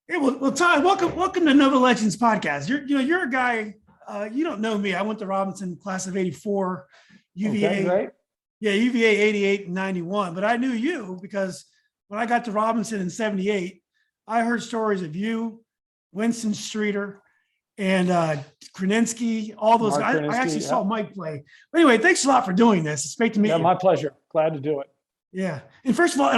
Hey, well, Todd, welcome to Nova Legends podcast. You're a guy. You don't know me. I went to Robinson, class of '84, Okay, UVA. great. Yeah, UVA '88 and '91. But I knew you because when I got to Robinson in '78, I heard stories of you, Winston Streeter, and Kraninsky, all those Mark guys. I Kerninsky. actually Yeah. saw Mike play. But anyway, thanks a lot for doing this. It's great to meet Yeah, you. my pleasure. Glad to do it. Yeah. And first of all,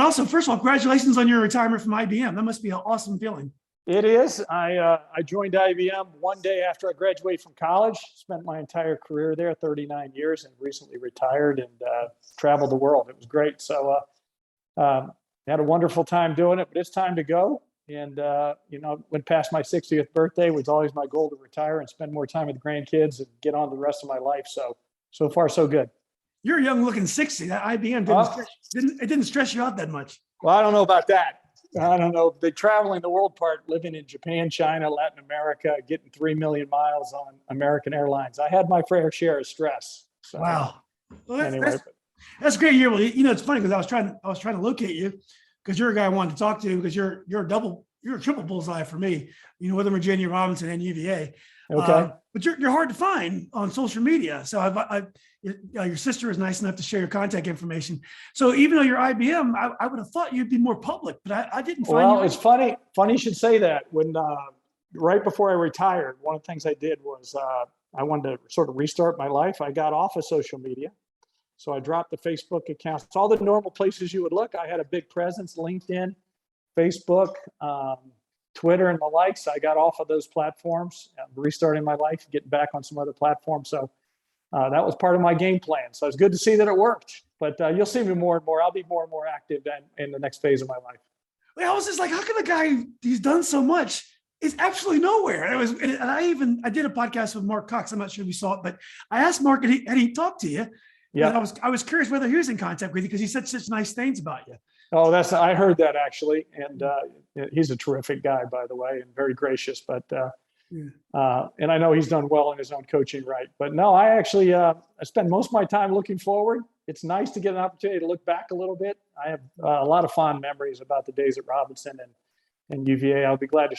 congratulations on your retirement from IBM. That must be an awesome feeling. It is. I joined IBM one day after I graduated from college. Spent my entire career there, 39 years, and recently retired and traveled the world. It was great. So had a wonderful time doing it, but it's time to go. And went past my 60th birthday. It was always my goal to retire and spend more time with the grandkids and get on to the rest of my life. So far, so good. You're a young looking 60. That IBM didn't stress you out that much. Well, I don't know about that. I don't know. The traveling the world part, living in Japan, China, Latin America, getting 3 million miles on American Airlines. I had my fair share of stress. So, Wow. Well, anyway, that's great. It's funny because I was trying to locate you because you're a guy I wanted to talk to because you're a triple bullseye for me. Northern Virginia, Robinson, and UVA. okay. But you're hard to find on social media. So your sister is nice enough to share your contact information. So even though you're IBM, I would have thought you'd be more public, but I didn't find Well, you. it's funny. Funny you should say that. When right before I retired, one of the things I did was I wanted to sort of restart my life. I got off of social media. So I dropped the Facebook accounts. It's all the normal places you would look. I had a big presence, LinkedIn, Facebook, Twitter, and the likes. I got off of those platforms, restarting my life, getting back on some other platforms. So that was part of my game plan. So it's good to see that it worked. But you'll see me more and more. I'll be more and more active in the next phase of my life. I was just like, how can a guy he's done so much is absolutely nowhere? And I did a podcast with Mark Cox. I'm not sure if you saw it, but I asked Mark, had he talked to you? Yeah. And I was curious whether he was in contact with you because he said such nice things about you. Oh, I heard that actually. And he's a terrific guy, by the way, and very gracious. But and I know he's done well in his own coaching, right? But no, I actually I spend most of my time looking forward. It's nice to get an opportunity to look back a little bit. I have a lot of fond memories about the days at Robinson and UVA. I'll be glad to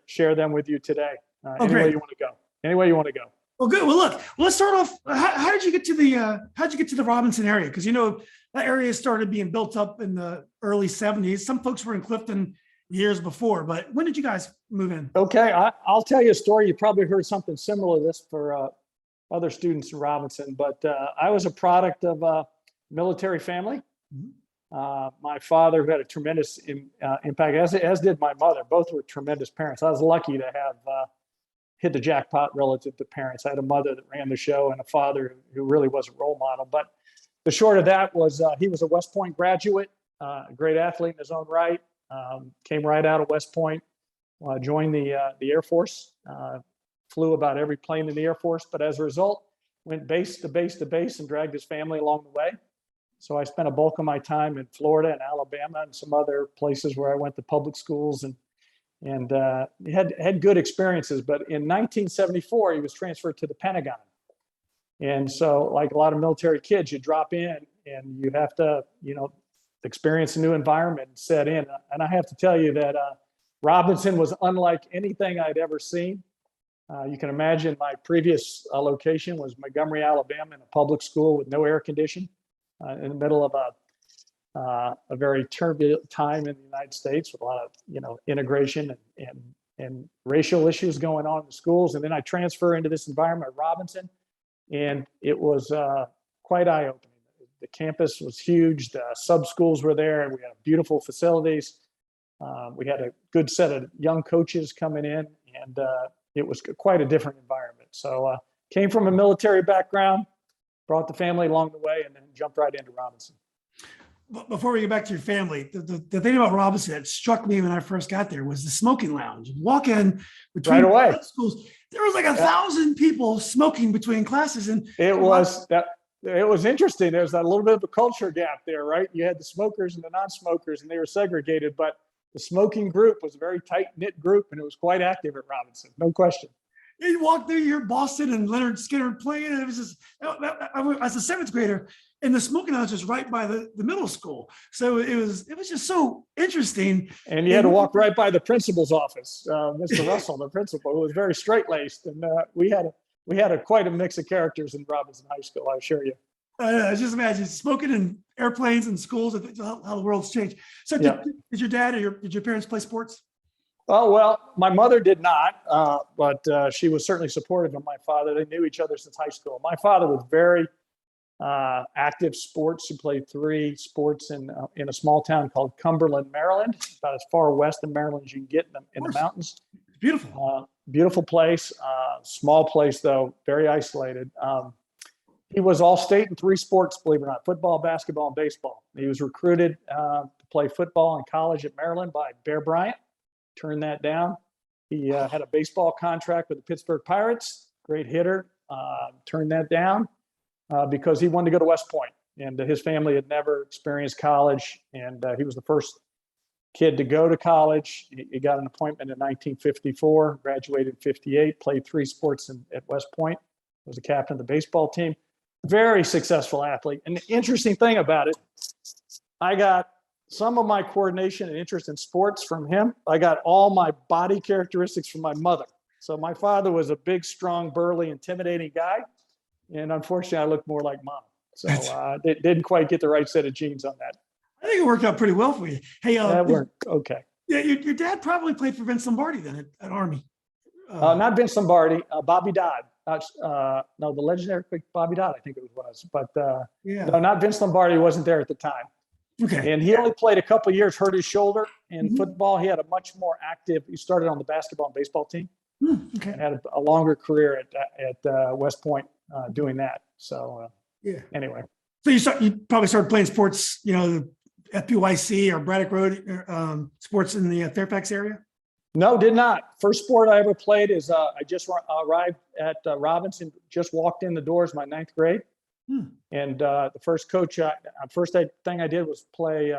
share them with you today. Any way you want to go. Any way you want to go. Well, good. Well, look, let's start off. How did you get to the Robinson area? Because that area started being built up in the early '70s. Some folks were in Clifton years before, but when did you guys move in? Okay, I'll tell you a story. You probably heard something similar to this for other students in Robinson, but I was a product of a military family. My father, who had a tremendous impact, as did my mother. Both were tremendous parents. I was lucky to have hit the jackpot relative to parents. I had a mother that ran the show and a father who really was a role model. But the short of that was he was a West Point graduate, a great athlete in his own right. Came right out of West Point, joined the Air Force, flew about every plane in the Air Force, but as a result, went base to base to base and dragged his family along the way. So I spent a bulk of my time in Florida and Alabama and some other places where I went to public schools and had good experiences. But in 1974, he was transferred to the Pentagon. And so, like a lot of military kids, you drop in and you have to, experience a new environment and set in. And I have to tell you that Robinson was unlike anything I'd ever seen. You can imagine my previous location was Montgomery, Alabama, in a public school with no air conditioning in the middle of a very turbulent time in the United States with a lot of, integration and racial issues going on in the schools. And then I transfer into this environment at Robinson, and it was quite eye-opening. The campus was huge. The sub-schools were there, and we had beautiful facilities. We had a good set of young coaches coming in, and it was quite a different environment. So came from a military background, brought the family along the way, and then jumped right into Robinson. Before we get back to your family, the thing about Robinson that struck me when I first got there was the smoking lounge. You walk in between right away. Schools, there was like 1,000 people smoking between classes, and it was interesting. There's a little bit of a culture gap there, right? You had the smokers and the non-smokers, and they were segregated, but the smoking group was a very tight-knit group, and it was quite active at Robinson, no question. You walk through, you're Boston and Leonard Skinner playing, and it was just, as a seventh grader, and the smoking house is right by the middle school. So it was just so interesting. And you had to walk right by the principal's office, Mr. Russell, the principal, who was very straight-laced. And we had quite a mix of characters in Robinson High School, I assure you. Just imagine smoking in airplanes and schools, how the world's changed. So did your dad or did your parents play sports? Oh, well, my mother did not, but she was certainly supportive of my father. They knew each other since high school. My father was very active sports. He played 3 sports in a small town called Cumberland, Maryland, about as far west in Maryland as you can get in the mountains. It's beautiful. Beautiful place, small place though, very isolated. He was all state in 3 sports, believe it or not: football, basketball, and baseball. He was recruited to play football in college at Maryland by Bear Bryant. Turned that down. He had a baseball contract with the Pittsburgh Pirates. Great hitter. Turned that down because he wanted to go to West Point, and his family had never experienced college, and he was the first kid to go to college. He got an appointment in 1954, graduated in 58, played 3 sports at West Point, was the captain of the baseball team. Very successful athlete. And the interesting thing about it, I got some of my coordination and interest in sports from him. I got all my body characteristics from my mother. So my father was a big, strong, burly, intimidating guy. And unfortunately, I looked more like mom. So didn't quite get the right set of genes on that. I think it worked out pretty well for you. Hey, That worked okay. Yeah, your dad probably played for Vince Lombardi then at Army. Not Vince Lombardi, Bobby Dodd. No, the legendary Bobby Dodd, I think it was. But no, not Vince Lombardi. He wasn't there at the time. Okay. And he only played a couple of years, hurt his shoulder in football. He had a much more active, he started on the basketball and baseball team. Okay. And had a longer career at West Point doing that. So anyway. So you probably started playing sports, FPYC or Braddock Road sports in the Fairfax area? No, did not. First sport I ever played is I just arrived at Robinson, just walked in the doors my 9th grade. And the first thing I did was play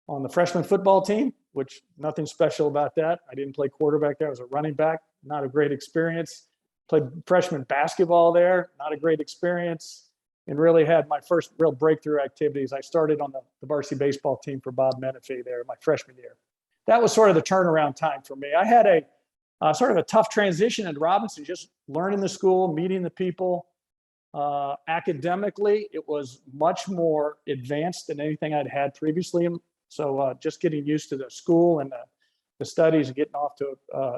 on the freshman football team, which nothing special about that. I didn't play quarterback there. I was a running back. Not a great experience. Played freshman basketball there. Not a great experience. And really had my first real breakthrough activities. I started on the varsity baseball team for Bob Menefee there my freshman year. That was sort of the turnaround time for me. I had a sort of a tough transition at Robinson, just learning the school, meeting the people. Academically, it was much more advanced than anything I'd had previously. So just getting used to the school and the studies and getting off to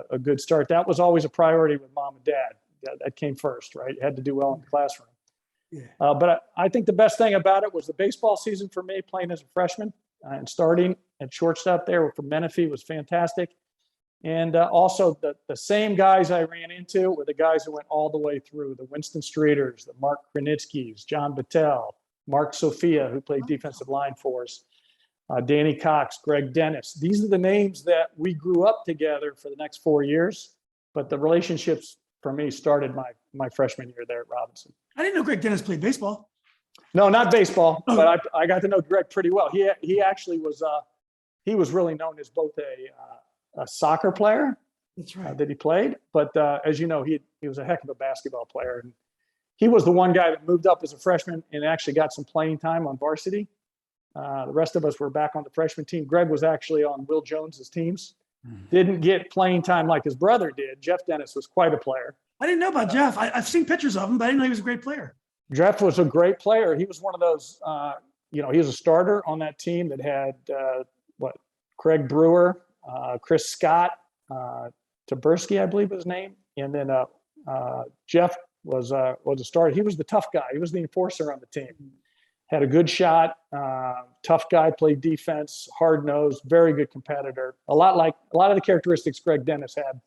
a good start. That was always a priority with mom and dad. That came first, right? You had to do well in the classroom. Yeah. But I think the best thing about it was the baseball season for me, playing as a freshman and starting at shortstop there for Menefee was fantastic. And also the same guys I ran into were the guys who went all the way through, the Winston Streeters, the Mark Krenitskys, John Battelle, Mark Sophia, who played defensive line for us, Danny Cox, Greg Dennis. These are the names that we grew up together for the next 4 years. But the relationships for me started my freshman year there at Robinson. I didn't know Greg Dennis played baseball. No, not baseball, but I got to know Greg pretty well. He actually was he was really known as both a soccer player. That's right. That he played, but as you know, he was a heck of a basketball player, and he was the one guy that moved up as a freshman and actually got some playing time on varsity. The rest of us were back on the freshman team. Greg was actually on Will Jones's teams. Didn't get playing time like his brother did. Jeff Dennis was quite a player. I didn't know about Jeff. I've seen pictures of him, but I didn't know he was a great player. Jeff was a great player. He was one of those, he was a starter on that team that had Craig Brewer, Chris Scott, Taberski, I believe was his name. And then Jeff was a starter. He was the tough guy. He was the enforcer on the team. Had a good shot, tough guy, played defense, hard-nosed, very good competitor. A lot of the characteristics Greg Dennis had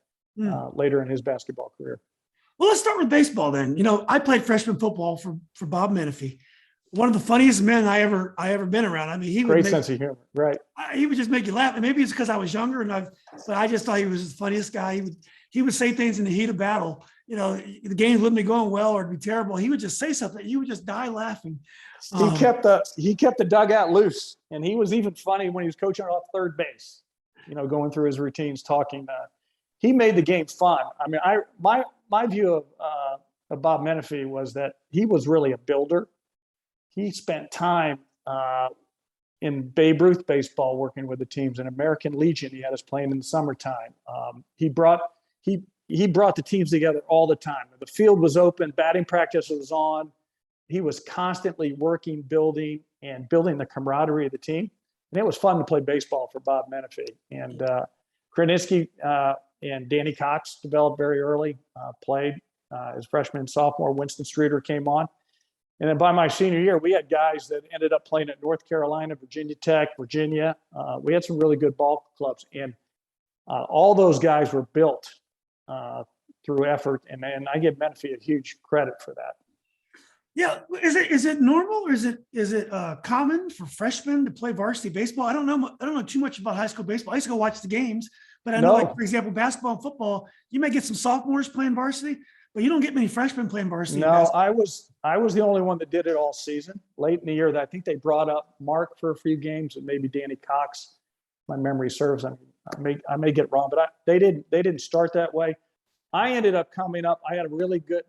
later in his basketball career. Well, let's start with baseball then. I played freshman football for Bob Menefee. One of the funniest men I ever been around. I mean, he would great sense of humor, right? He would just make you laugh. And maybe it's because I was younger, but I just thought he was the funniest guy. He would say things in the heat of battle. The games wouldn't be going well or it'd be terrible. He would just say something. You would just die laughing. He kept the dugout loose, and he was even funny when he was coaching off third base. Going through his routines, talking. He made the game fun. I mean, my view of Bob Menefee was that he was really a builder. he spent time in Babe Ruth baseball, working with the teams. In American Legion, he had us playing in the summertime. He brought the teams together all the time. The field was open, batting practice was on. He was constantly working, building the camaraderie of the team. And it was fun to play baseball for Bob Menefee. And Kraninsky and Danny Cox developed very early, played as freshman and sophomore. Winston Streeter came on. And then by my senior year, we had guys that ended up playing at North Carolina, Virginia Tech, Virginia. We had some really good ball clubs. And all those guys were built through effort. And I give Menefee a huge credit for that. Yeah, is it normal, or is it common for freshmen to play varsity baseball? I don't know too much about high school baseball. I used to go watch the games, but I know, like, for example, basketball and football, you may get some sophomores playing varsity, but you don't get many freshmen playing varsity. No, I was the only one that did it all season. Late in the year, I think they brought up Mark for a few games and maybe Danny Cox. My memory serves. I may get it wrong, but they didn't start that way. I ended up coming up. I had a really good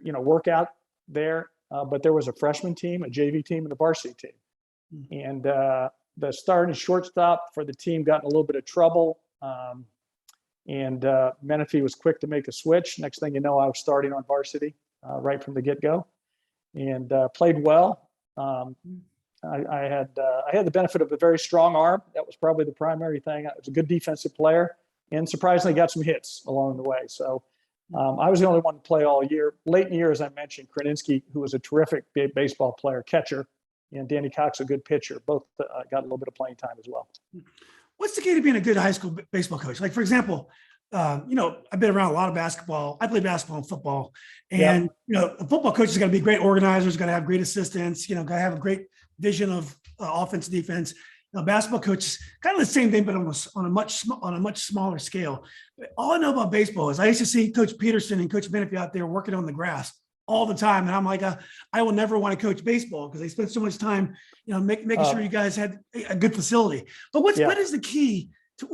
workout there, but there was a freshman team, a JV team, and a varsity team. And the starting shortstop for the team got in a little bit of trouble. And Menefee was quick to make a switch. Next thing you know, I was starting on varsity right from the get-go, and played well. I had the benefit of a very strong arm. That was probably the primary thing. I was a good defensive player, and surprisingly got some hits along the way. So I was the only one to play all year. Late in the year, as I mentioned, Kraninsky, who was a terrific baseball player, catcher, and Danny Cox, a good pitcher. Both got a little bit of playing time as well. What's the key to being a good high school baseball coach? Like, for example, I've been around a lot of basketball. I play basketball and football, and a football coach is going to be great organizers, got to have great assistants, got to have a great vision of offense, defense. Basketball coach, kind of the same thing, but on a much smaller scale. But all I know about baseball is I used to see Coach Peterson and Coach Menefee out there working on the grass all the time, and I'm like, I will never want to coach baseball because they spent so much time, making sure you guys had a good facility. But what is the key to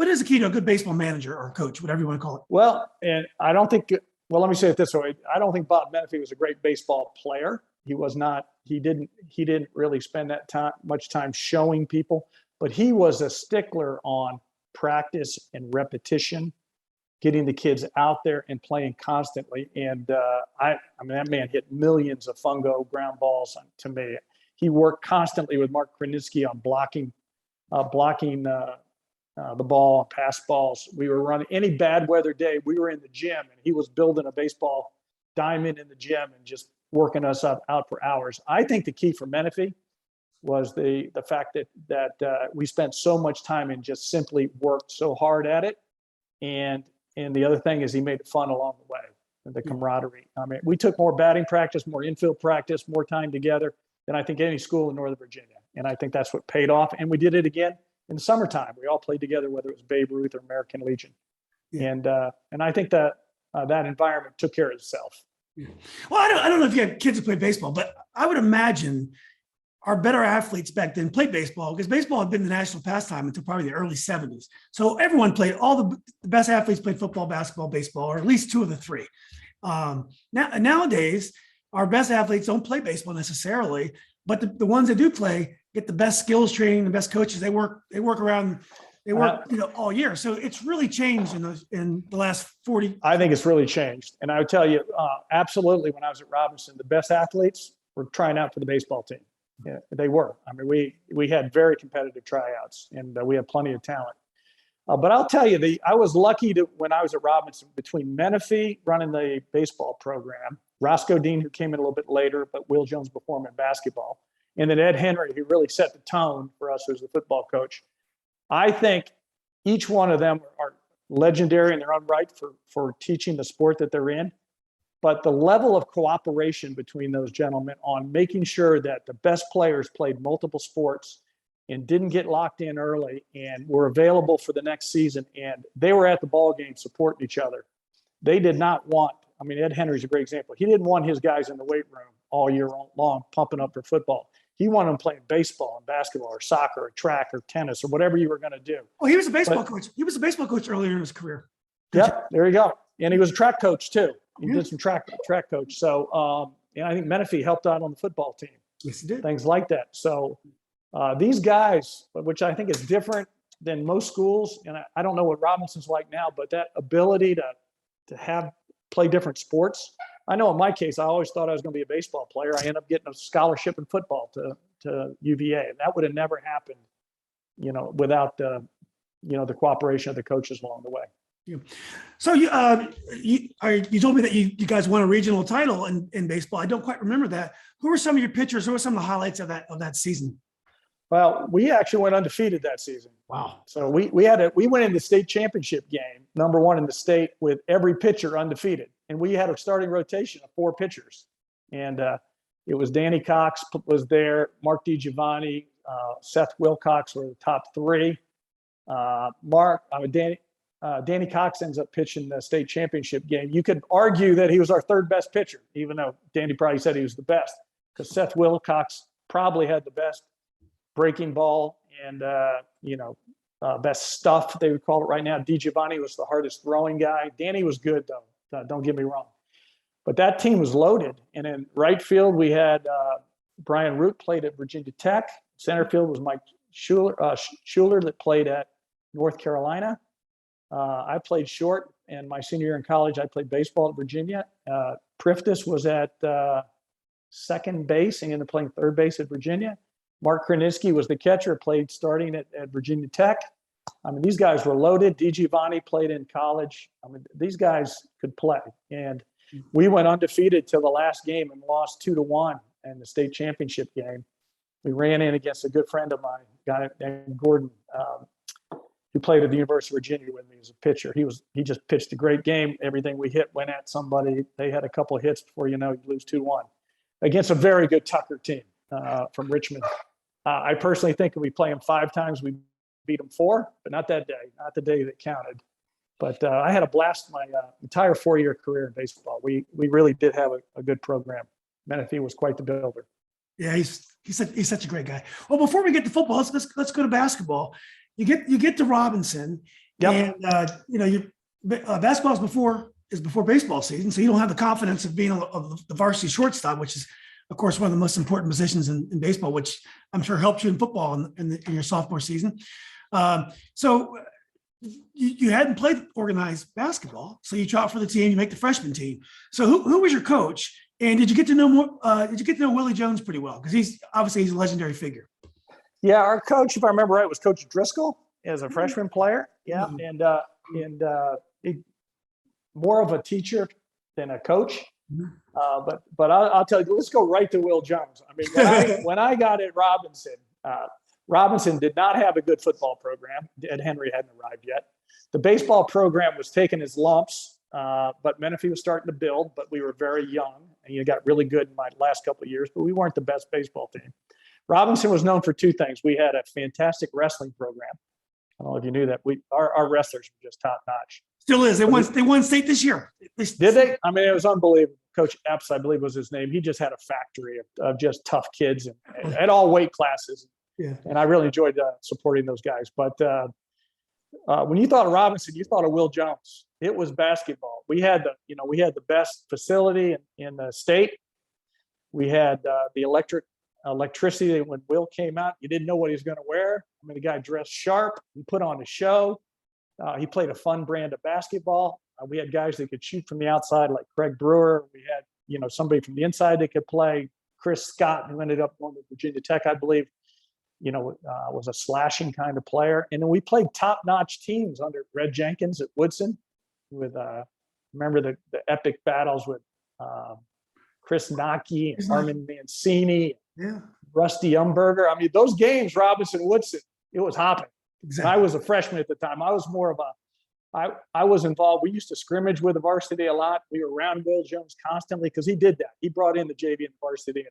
a good baseball manager or coach, whatever you want to call it? Well, and I don't think. Well, let me say it this way: I don't think Bob Menefee was a great baseball player. He was not. He didn't really spend much time showing people. But he was a stickler on practice and repetition, getting the kids out there and playing constantly. And that man hit millions of fungo ground balls to me. He worked constantly with Mark Kraninsky on blocking the ball, pass balls. We were running any bad weather day. We were in the gym, and he was building a baseball diamond in the gym and just working us out for hours. I think the key for Menefee was the fact that we spent so much time and just simply worked so hard at it. And the other thing is he made it fun along the way, the camaraderie. I mean, we took more batting practice, more infield practice, more time together than I think any school in Northern Virginia. And I think that's what paid off. And we did it again in the summertime. We all played together, whether it was Babe Ruth or American Legion. Yeah. And I think that that environment took care of itself. Yeah. Well, I don't know if you have kids who play baseball, but I would imagine our better athletes back then played baseball, because baseball had been the national pastime until probably the early 70s. So everyone played, all the best athletes played football, basketball, baseball, or at least two of the three. Nowadays, our best athletes don't play baseball necessarily, but the ones that do play get the best skills training, the best coaches. They work all year. So it's really changed in the last 40. I think it's really changed. And I would tell you, absolutely, when I was at Robinson, the best athletes were trying out for the baseball team. Yeah, they were. I mean, we had very competitive tryouts, and we had plenty of talent. But I'll tell you, I was lucky when I was at Robinson, between Menefee running the baseball program, Roscoe Dean, who came in a little bit later, but Will Jones before him in basketball, and then Ed Henry, who really set the tone for us as the football coach. I think each one of them are legendary in their own right for teaching the sport that they're in. But the level of cooperation between those gentlemen on making sure that the best players played multiple sports and didn't get locked in early and were available for the next season, and they were at the ball game supporting each other. They did not want, Ed Henry's a great example. He didn't want his guys in the weight room all year long pumping up for football. He wanted them playing baseball and basketball or soccer or track or tennis or whatever you were going to do. Well, he was a baseball coach. He was a baseball coach earlier in his career. Yep, there you go. And he was a track coach too. He did some track coach. So, And I think Menefee helped out on the football team. Yes, he did. Things like that. So these guys, which I think is different than most schools, and I don't know what Robinson's like now, but that ability to play different sports. I know in my case, I always thought I was going to be a baseball player. I ended up getting a scholarship in football to UVA, and that would have never happened, without the cooperation of the coaches along the way. Yeah. So you told me that you guys won a regional title in baseball. I don't quite remember that. Who were some of your pitchers? Who were some of the highlights of that season? Well, we actually went undefeated that season. Wow. So we went in the state championship game, #1 in the state, with every pitcher undefeated. And we had a starting rotation of 4 pitchers. And it was Danny Cox was there, Mark DiGiovanni, Seth Wilcox were the top 3. Danny Cox ends up pitching the state championship game. You could argue that he was our 3rd best pitcher, even though Danny probably said he was the best, because Seth Wilcox probably had the best breaking ball and best stuff, they would call it right now. DiGiovanni was the hardest throwing guy. Danny was good though, don't get me wrong. But that team was loaded. And in right field, we had Brian Root played at Virginia Tech. Center field was Mike Schuler that played at North Carolina. I played short, and my senior year in college, I played baseball at Virginia. Priftis was at second base and ended up playing third base at Virginia. Mark Krasinski was the catcher, played starting at Virginia Tech. I mean, these guys were loaded. DiGiovanni played in college. I mean, these guys could play. And we went undefeated till the last game and lost 2-1 in the state championship game. We ran in against a good friend of mine, a guy named Gordon, who played at the University of Virginia with me as a pitcher. He just pitched a great game. Everything we hit went at somebody. They had a couple of hits before you lose 2-1 against a very good Tucker team from Richmond. I personally think if we play them 5 times, we beat them 4, but not that day, not the day that counted. But I had a blast my entire 4-year career in baseball. We really did have a good program. Menefee was quite the builder. Yeah, he's such a great guy. Well, before we get to football, let's go to basketball. You get to Robinson, Yep. and basketball is before baseball season, so you don't have the confidence of being the varsity shortstop, which is, of course, one of the most important positions in baseball, which I'm sure helped you in football in your sophomore season. So you hadn't played organized basketball, so you try out for the team, you make the freshman team. So who was your coach, and did you get to know more? Did you get to know Willie Jones pretty well? Because he's a legendary figure. Yeah, our coach, if I remember right, was Coach Driscoll as a freshman player. Yeah, and he, more of a teacher than a coach. But I'll tell you, let's go right to Will Jones. I mean, when I got at Robinson, Robinson did not have a good football program. Ed Henry hadn't arrived yet. The baseball program was taking his lumps, but Menefee was starting to build, but we were very young, and you got really good in my last couple of years, but we weren't the best baseball team. Robinson was known for 2 things. We had a fantastic wrestling program. I don't know if you knew that. Our wrestlers were just top notch. Still is. They won state this year. Did they? I mean, it was unbelievable. Coach Epps, I believe was his name. He just had a factory of just tough kids and at all weight classes. Yeah. And I really enjoyed supporting those guys. But when you thought of Robinson, you thought of Will Jones. It was basketball. We had the best facility in the state. We had the electricity. When Will came out, you didn't know what he was going to wear. I mean, the guy dressed sharp. He put on a show. He played a fun brand of basketball. We had guys that could shoot from the outside, like Craig Brewer. We had, somebody from the inside that could play. Chris Scott, who ended up going to Virginia Tech, I believe, was a slashing kind of player. And then we played top-notch teams under Red Jenkins at Woodson. With remember the epic battles with Chris Nockey, Armin Mancini, Rusty Umberger. I mean, those games, Robinson Woodson, it was hopping. Exactly. I was a freshman at the time. I was more of I was involved. We used to scrimmage with the varsity a lot. We were around Will Jones constantly because he did that. He brought in the JV and the varsity. And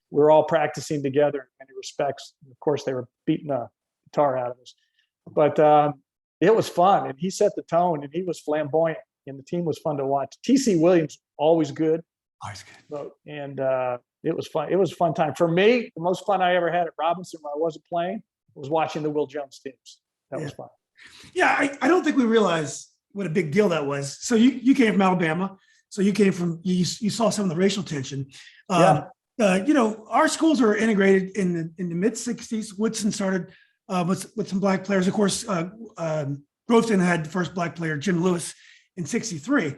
we were all practicing together in many respects. Of course, they were beating the guitar out of us. But it was fun, and he set the tone, and he was flamboyant, and the team was fun to watch. T.C. Williams, always good. Always good. So, and it was fun. It was a fun time. For me, the most fun I ever had at Robinson when I wasn't playing was watching the Will Jones teams. That was fun. Yeah, I don't think we realized what a big deal that was. So you came from Alabama, So you came from, you saw some of the racial tension. Yeah. Our schools are integrated in the mid 60s. Woodson started with some black players. Of course, Groveton had the first black player, Jim Lewis, in 63.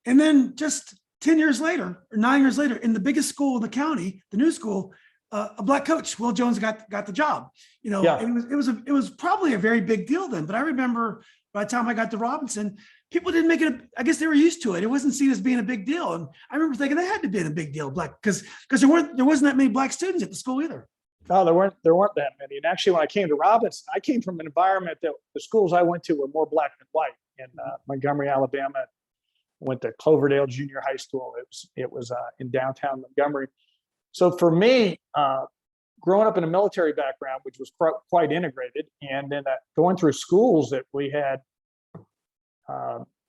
And then just 10 years later, or 9 years later, in the biggest school in the county, the new school, a black coach, Will Jones, got the job. Yeah. It was probably a very big deal then. But I remember by the time I got to Robinson, people didn't make it. I guess they were used to it. It wasn't seen as being a big deal. And I remember thinking that had to be a big deal, black, because there wasn't that many black students at the school either. No, there weren't that many. And actually, when I came to Robinson, I came from an environment that the schools I went to were more black than white. In Montgomery, Alabama, went to Cloverdale Junior High School. It was in downtown Montgomery. So for me, growing up in a military background, which was quite integrated, and then going through schools that we had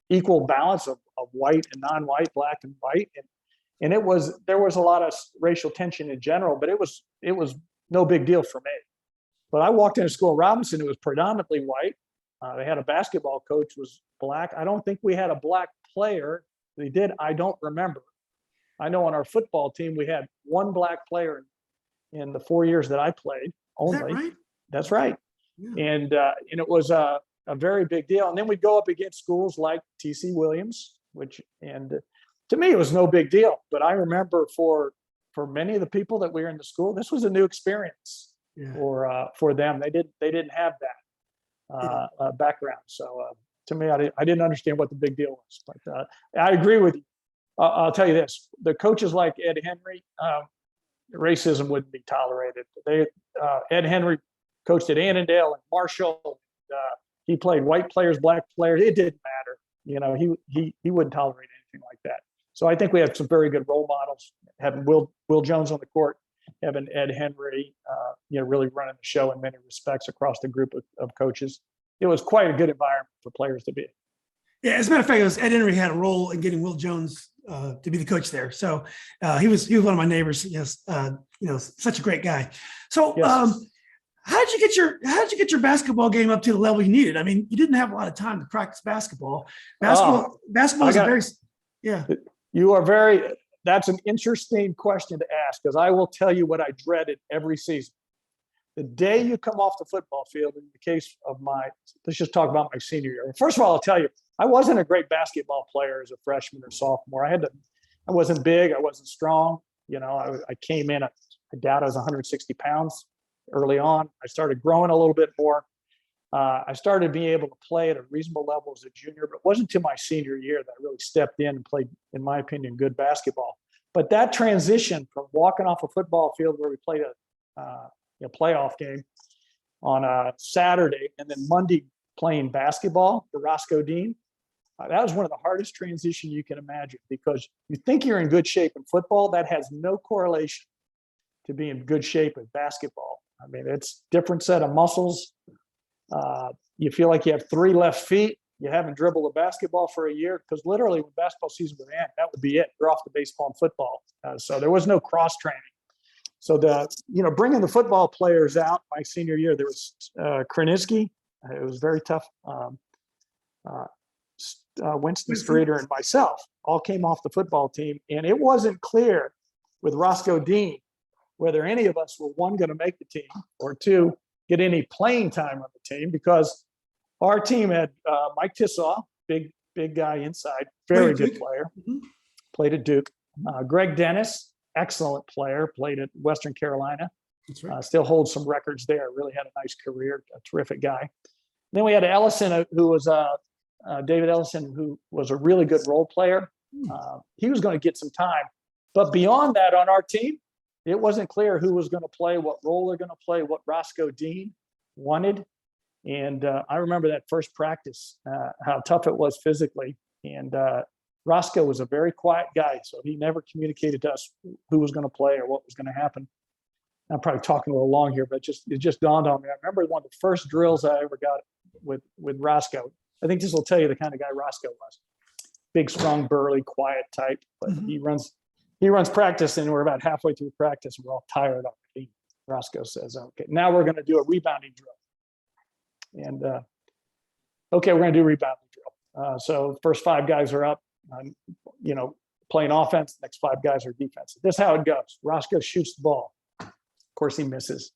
equal balance of white and non-white, black and white, and there was a lot of racial tension in general, but it was no big deal for me. But I walked into school in Robinson, it was predominantly white. They had a basketball coach who was black. I don't think we had a black player. They did. I don't remember. I know on our football team, we had one black player in the 4 years that I played only. Is that right? That's right. Yeah. And it was a very big deal. And then we'd go up against schools like T.C. Williams, to me, it was no big deal. But I remember for many of the people that were in the school, this was a new experience for them. They didn't have that background. So to me, I didn't understand what the big deal was. But I agree with you. I'll tell you this: the coaches like Ed Henry, racism wouldn't be tolerated. Ed Henry coached at Annandale and Marshall. He played white players, black players. It didn't matter. He wouldn't tolerate anything like that. So I think we have some very good role models. Having Will Jones on the court, having Ed Henry, really running the show in many respects across the group of coaches. It was quite a good environment for players to be in. Yeah, as a matter of fact, Ed Henry had a role in getting Will Jones to be the coach there. So he was one of my neighbors. Yes, such a great guy. So Yes. how did you get your basketball game up to the level you needed? I mean, you didn't have a lot of time to practice basketball. Basketball is That's an interesting question to ask, because I will tell you what I dreaded every season. The day you come off the football field, in the case of let's just talk about my senior year. First of all, I'll tell you, I wasn't a great basketball player as a freshman or sophomore. I wasn't big, I wasn't strong. I came in, I doubt I was 160 pounds early on. I started growing a little bit more. I started being able to play at a reasonable level as a junior, but it wasn't until my senior year that I really stepped in and played, in my opinion, good basketball. But that transition from walking off a football field where we played a playoff game on a Saturday and then Monday playing basketball for Roscoe Dean, that was one of the hardest transitions you can imagine, because you think you're in good shape in football. That has no correlation to being in good shape in basketball. I mean, it's a different set of muscles. You feel like you have 3 left feet. You haven't dribbled a basketball for a year, because literally when basketball season would end, that would be it. You're off to baseball and football. So there was no cross training. So bringing the football players out my senior year, there was Kraninsky. It was very tough. Winston Streeter and myself all came off the football team, and it wasn't clear with Roscoe Dean whether any of us were, one, going to make the team, or two, get any playing time on the team, because our team had Mike Tissaw, big guy inside, very good player, played at Duke. Greg Dennis, excellent player, played at Western Carolina. That's right. Still holds some records there. Really had a nice career, a terrific guy. Then we had Ellison, who was David Ellison, who was a really good role player. He was going to get some time. But beyond that, on our team, it wasn't clear who was going to play, what role they're going to play, what Roscoe Dean wanted. And I remember that first practice, how tough it was physically. And Roscoe was a very quiet guy, so he never communicated to us who was going to play or what was going to happen. I'm probably talking a little long here, but it just dawned on me. I remember one of the first drills I ever got with Roscoe. I think this will tell you the kind of guy Roscoe was. Big, strong, burly, quiet type. But he runs practice, and we're about halfway through practice, and we're all tired of it. Roscoe says, "Okay, now we're going to do a rebounding drill." And okay, we're going to do a rebounding drill. So first 5 guys are up. playing offense. The next 5 guys are defensive. This is how it goes. Roscoe shoots the ball. Of course, he misses.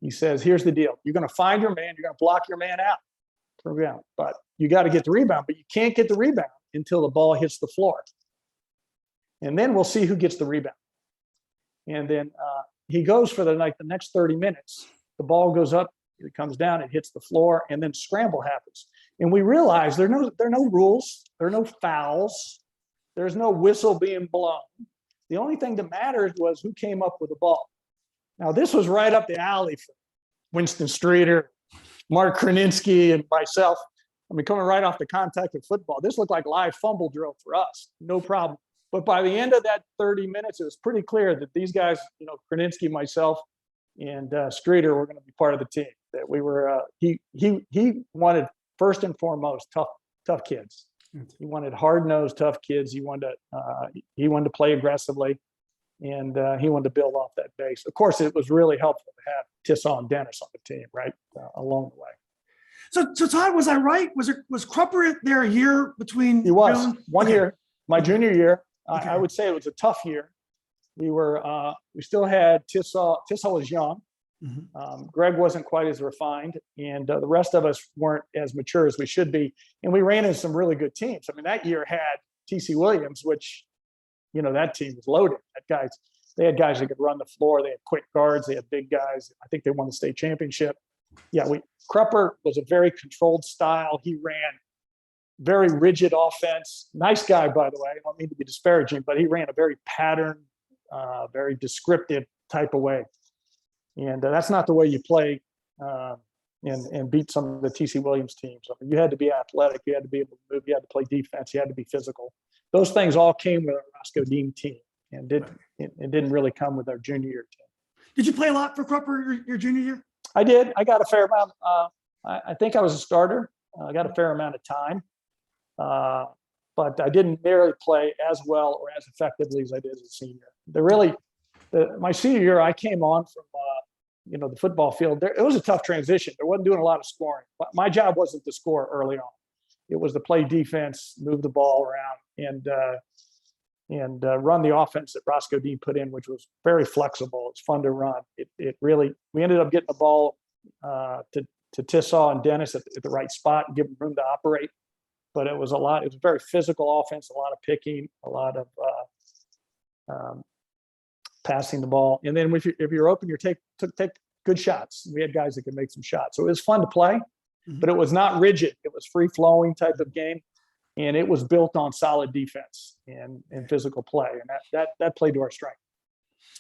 He says, here's the deal. You're going to find your man. You're going to block your man out. But you got to get the rebound. But you can't get the rebound until the ball hits the floor. And then we'll see who gets the rebound. And then he goes for the next 30 minutes. The ball goes up. It comes down. It hits the floor. And then scramble happens. And we realize there are no rules. There are no fouls. There's no whistle being blown. The only thing that matters was who came up with the ball. Now, this was right up the alley for Winston Streeter, Mark Kraninski, and myself. I mean, coming right off the contact of football, this looked like live fumble drill for us. No problem. But by the end of that 30 minutes, it was pretty clear that these guys, Kraninski, myself, and Streeter were going to be part of the team. That we were. He wanted first and foremost tough kids. He wanted hard-nosed, tough kids. He wanted to play aggressively, and he wanted to build off that base. Of course, it was really helpful to have Tissot and Dennis on the team, right, along the way. So Todd, was I right? Was Crupper there a year between? He was 1 year. My junior year, Okay. I would say it was a tough year. We still had Tissot. Tissot was young. Mm-hmm. Greg wasn't quite as refined, and the rest of us weren't as mature as we should be. And we ran into some really good teams. I mean, that year had T.C. Williams, which, that team was loaded. They had guys that could run the floor. They had quick guards. They had big guys. I think they won the state championship. Yeah, Crupper was a very controlled style. He ran very rigid offense. Nice guy, by the way. I don't mean to be disparaging, but he ran a very patterned, very descriptive type of way. And that's not the way you play and beat some of the T.C. Williams teams. I mean, you had to be athletic. You had to be able to move. You had to play defense. You had to be physical. Those things all came with our Roscoe Dean team, and it didn't really come with our junior year team. Did you play a lot for Crupper your junior year? I did. I got a fair amount. I think I was a starter. I got a fair amount of time, but I didn't nearly play as well or as effectively as I did as a senior. My senior year, I came on from the football field. It was a tough transition. There wasn't doing a lot of scoring. But my job wasn't to score early on. It was to play defense, move the ball around, and run the offense that Roscoe Dean put in, which was very flexible. It's fun to run. We ended up getting the ball to Tissot and Dennis at the right spot and give them room to operate. But it was a very physical offense, a lot of picking, a lot of passing the ball. And then if you're open, take good shots. We had guys that could make some shots. So it was fun to play, but it was not rigid. It was free flowing type of game. And it was built on solid defense and physical play. And that played to our strength.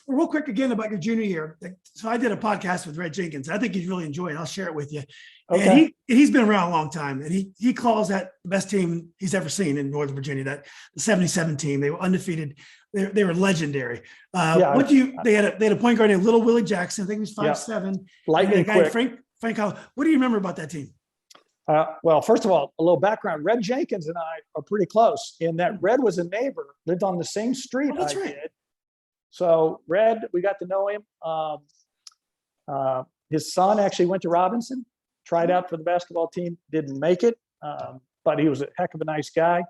Real quick again about your junior year. So I did a podcast with Red Jenkins. I think you'd really enjoy it. I'll share it with you. Okay. And he's been around a long time, and he calls that the best team he's ever seen in Northern Virginia. That the '77 team. They were undefeated. They were legendary. They had a point guard named Little Willie Jackson. I think he was 5'7". Lightning quick. Frank Howell. What do you remember about that team? Well, first of all, a little background. Red Jenkins and I are pretty close in that Red was a neighbor, lived on the same street that's I right. did. So Red, we got to know him. His son actually went to Robinson, tried out for the basketball team, didn't make it, but he was a heck of a nice guy.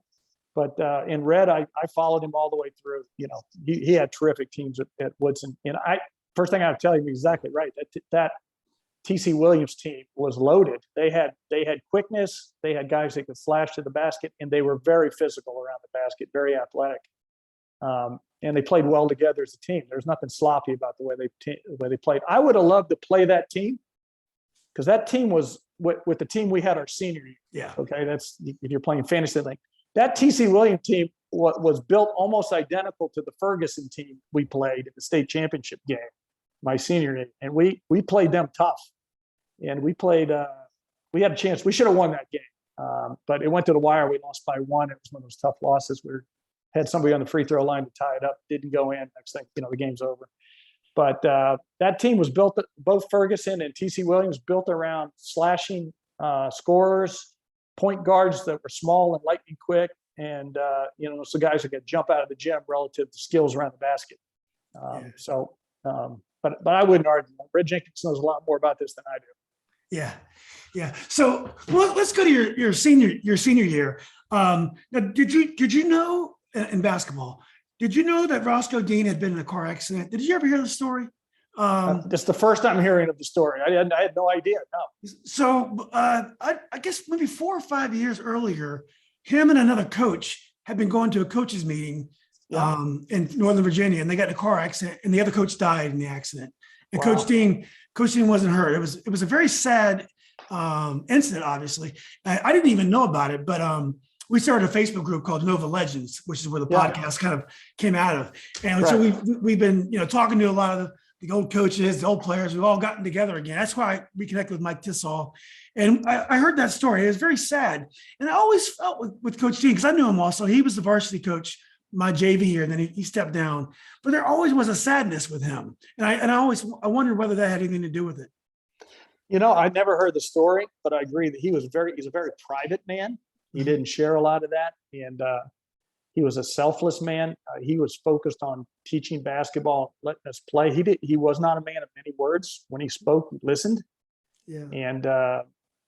But in Red, I followed him all the way through. He had terrific teams at Woodson. And first thing I have to tell you, exactly right. That T.C. Williams team was loaded. They had quickness. They had guys that could flash to the basket, and they were very physical around the basket, very athletic. And they played well together as a team. There's nothing sloppy about the way they played. I would have loved to play that team because that team was with the team we had our senior year. Yeah. Okay, that's if you're playing fantasy league. That T.C. Williams team was built almost identical to the Ferguson team we played in the state championship game my senior year, and we played them tough. And we played. We had a chance. We should have won that game, but it went to the wire. We lost by 1. It was one of those tough losses. We had somebody on the free throw line to tie it up. Didn't go in. Next thing, the game's over. But that team was built. Both Ferguson and T.C. Williams built around slashing scorers, point guards that were small and lightning quick, and so guys that could jump out of the gym relative to skills around the basket. But I wouldn't argue. Red Jenkins knows a lot more about this than I do. Yeah. So let's go to your senior year. Now, did you know in basketball. Did you know that Roscoe Dean had been in a car accident? Did you ever hear the story? This is the first time hearing of the story. I had no idea. No. So I guess maybe 4 or 5 years earlier, him and another coach had been going to a coaches meeting Yeah. in Northern Virginia, and they got in a car accident, and the other coach died in the accident. And Wow. Coach Dean wasn't hurt. It was a very sad incident. Obviously, I didn't even know about it, but we started a Facebook group called Nova Legends, which is where the Yeah. podcast kind of came out of. And Right. so we've been talking to a lot of the old coaches, the old players. We've all gotten together again. That's why I reconnected with Mike Tissall. And I heard that story. It was very sad. And I always felt with Coach Dean, because I knew him also. He was the varsity coach my JV year, and then he stepped down. But there always was a sadness with him. And I wondered whether that had anything to do with it. I never heard the story, but I agree that he's a very private man. He didn't share a lot of that. And he was a selfless man. He was focused on teaching basketball, letting us play. He was not a man of many words. When he spoke, he listened. Yeah. And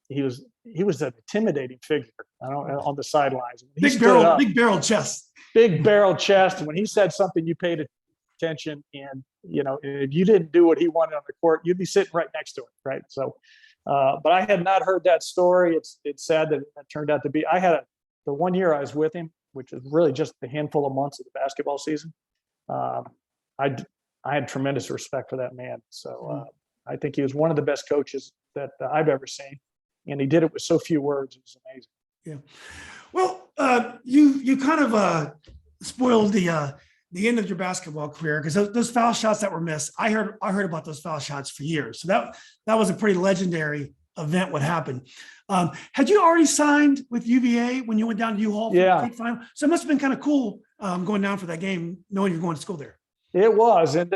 he was an intimidating figure on the sidelines. Big barrel chest. Big barrel chest. And when he said something, you paid attention. And if you didn't do what he wanted on the court, you'd be sitting right next to him, right? So, but I had not heard that story. It's sad that it turned out to be. The 1 year I was with him, which was really just a handful of months of the basketball season. I had tremendous respect for that man. So I think he was one of the best coaches that I've ever seen, and he did it with so few words. It was amazing. Yeah. Well, you kind of spoiled the end of your basketball career, because those foul shots that were missed. I heard about those foul shots for years. So that was a pretty legendary event. What happened? Had you already signed with UVA when you went down to U-Haul for the state final? So it must have been kind of cool going down for that game, knowing you're going to school there. It was, and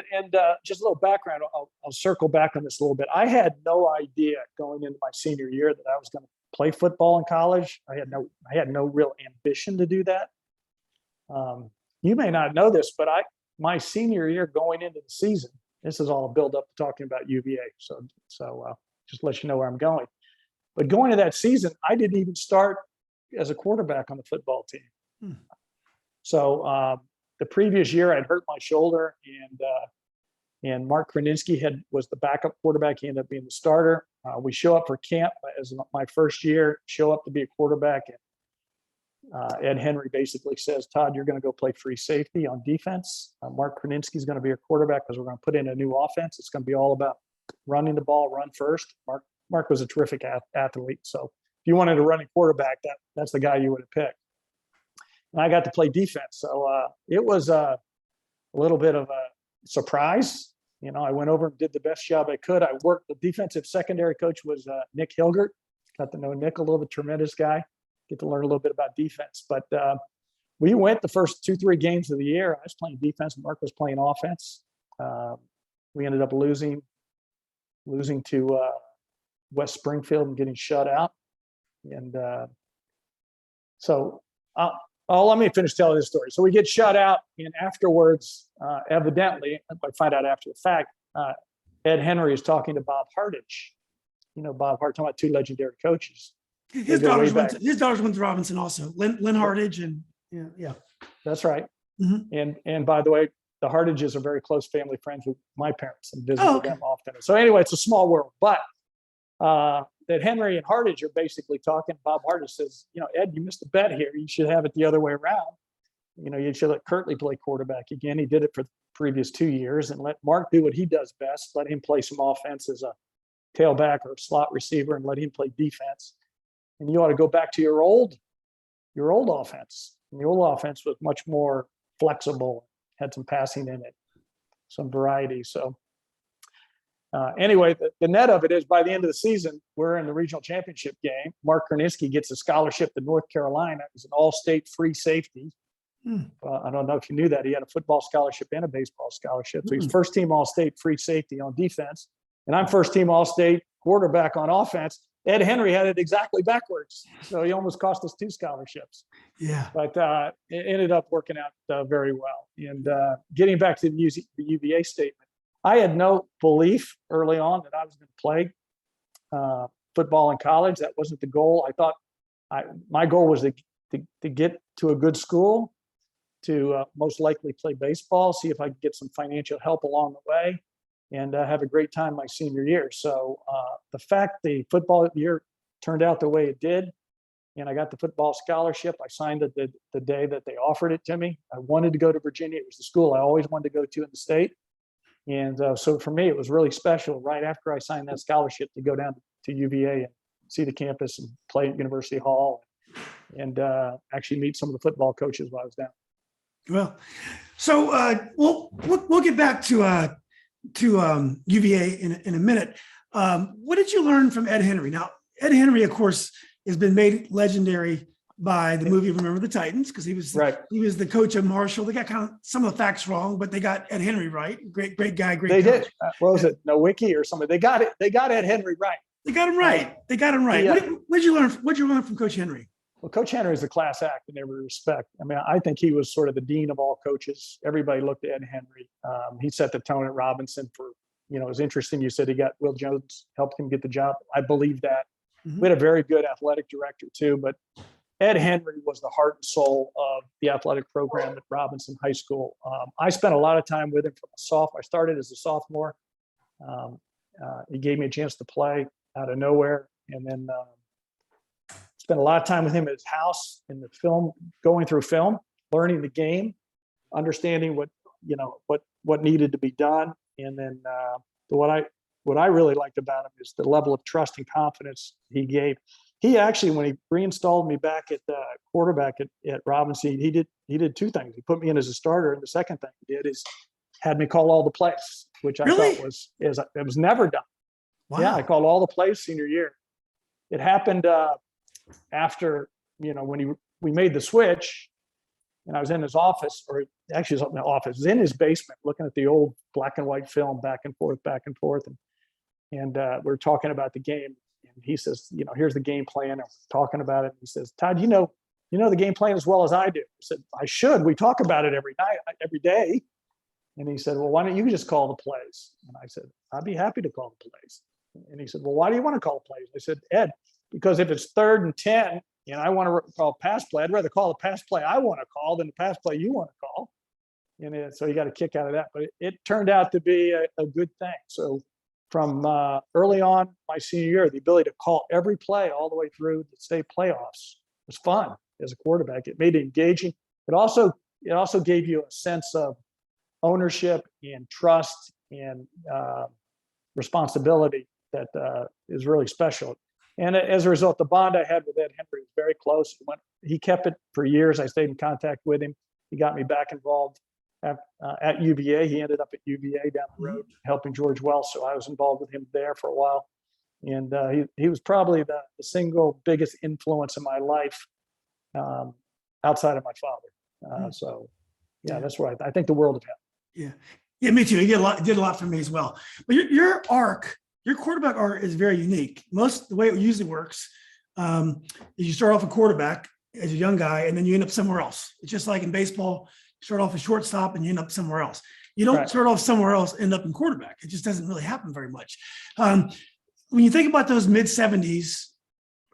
just a little background. I'll circle back on this a little bit. I had no idea going into my senior year that I was going to play football in college. I had no real ambition to do that. You may not know this, but my senior year going into the season, this is all a build up to talking about UVA. So just let you know where I'm going. But going to that season, I didn't even start as a quarterback on the football team. So the previous year, I'd hurt my shoulder, and Mark Krasinski was the backup quarterback. He ended up being the starter. We show up for camp as my first year, show up to be a quarterback. And Ed Henry basically says, Todd, you're going to go play free safety on defense. Mark Krasinski is going to be a quarterback because we're going to put in a new offense. It's going to be all about running the ball, run first. Mark was a terrific athlete. So if you wanted a running quarterback, that's the guy you would have picked. And I got to play defense. So it was a little bit of a surprise. I went over and did the best job I could. I worked. The defensive secondary coach was Nick Hilgert. Got to know Nick a little bit, tremendous guy. Get to learn a little bit about defense. But we went the first 2-3 games of the year. I was playing defense. Mark was playing offense. We ended up losing to West Springfield and getting shut out. And let me finish telling this story. So we get shut out, and afterwards, evidently, I find out after the fact, Ed Henry is talking to Bob Hartage. Bob Hartage, talking about two legendary coaches. His daughters went to Robinson also. Lynn Hartage and yeah. That's right. Mm-hmm. And by the way, the Hartages are very close family friends with my parents and visit with them often. So anyway, it's a small world. But that Henry and Hartage are basically talking. Bob Hartage says, Ed, you missed a bet here. You should have it the other way around. You should let Kirtley play quarterback again. He did it for the previous 2 years, and let Mark do what he does best. Let him play some offense as a tailback or a slot receiver, and let him play defense. And you ought to go back to your old offense. And the old offense was much more flexible, had some passing in it, some variety. So anyway, the net of it is by the end of the season, we're in the regional championship game. Mark Krasinski gets a scholarship to North Carolina. It was an all-state free safety. I don't know if you knew that. He had a football scholarship and a baseball scholarship. So he's first team all-state free safety on defense. And I'm first team all-state quarterback on offense. Ed Henry had it exactly backwards. So he almost cost us 2 scholarships. Yeah. But it ended up working out very well. And getting back to the UVA statement, I had no belief early on that I was going to play football in college. That wasn't the goal. I thought my goal was to get to a good school, to most likely play baseball, see if I could get some financial help along the way, and have a great time my senior year. So the fact the football year turned out the way it did, and I got the football scholarship, I signed it the day that they offered it to me. I wanted to go to Virginia. It was the school I always wanted to go to in the state. And so for me, it was really special right after I signed that scholarship to go down to UVA and see the campus and play at University Hall and actually meet some of the football coaches while I was down. Well, so we'll get back to UVA in a minute. What did you learn from Ed Henry? Now, Ed Henry, of course, has been made legendary by the movie Remember the Titans, because he was the coach of Marshall. They got kind of some of the facts wrong, but they got Ed Henry right. Great guy, great. They coach. did. What was it? Nowicki or something? They got it. They got Ed Henry right. They got him right. They got him right. What did you learn? What did you learn from Coach Henry? Well, Coach Henry is a class act in every respect. I mean, I think he was sort of the dean of all coaches. Everybody looked at Ed Henry. He set the tone at Robinson for, it was interesting. You said he got Will Jones, helped him get the job. I believe that. Mm-hmm. We had a very good athletic director too, but Ed Henry was the heart and soul of the athletic program at Robinson High School. I spent a lot of time with him from a sophomore. I started as a sophomore. He gave me a chance to play out of nowhere, and then spent a lot of time with him at his house in the film, going through film, learning the game, understanding what needed to be done. And then what I really liked about him is the level of trust and confidence he gave. He actually, when he reinstalled me back at quarterback at Robinson, he did two things. He put me in as a starter, and the second thing he did is had me call all the plays, which I thought was never done. Wow. Yeah, I called all the plays senior year. It happened after, when we made the switch, and I was in his office, or actually it was in the office, it was in his basement, looking at the old black and white film back and forth. And we're talking about the game. And he says, here's the game plan. And we're talking about it. He says, Todd, you know the game plan as well as I do. I said, I should. We talk about it every night, every day. And he said, well, why don't you just call the plays? And I said, I'd be happy to call the plays. And he said, well, why do you want to call the plays? I said, Ed, because if it's 3rd and 10 and I want to call a pass play, I'd rather call the pass play I want to call than the pass play you want to call. And so you got a kick out of that. But it turned out to be a good thing. So from early on my senior year, the ability to call every play all the way through the state playoffs was fun as a quarterback. It made it engaging. It also gave you a sense of ownership and trust and responsibility that is really special. And as a result, the bond I had with Ed Henry was very close. He kept it for years. I stayed in contact with him. He got me back involved at UVA. He ended up at UVA down the road, helping George Wells. So I was involved with him there for a while. And he was probably the single biggest influence in my life outside of my father. So, yeah, that's right. I think the world of him. Yeah, me too. He did a lot for me as well. But your quarterback arc is very unique. The way it usually works is you start off a quarterback as a young guy, and then you end up somewhere else. It's just like in baseball. Start off a shortstop and you end up somewhere else. You don't start off somewhere else, end up in quarterback. It just doesn't really happen very much. When you think about those mid-70s,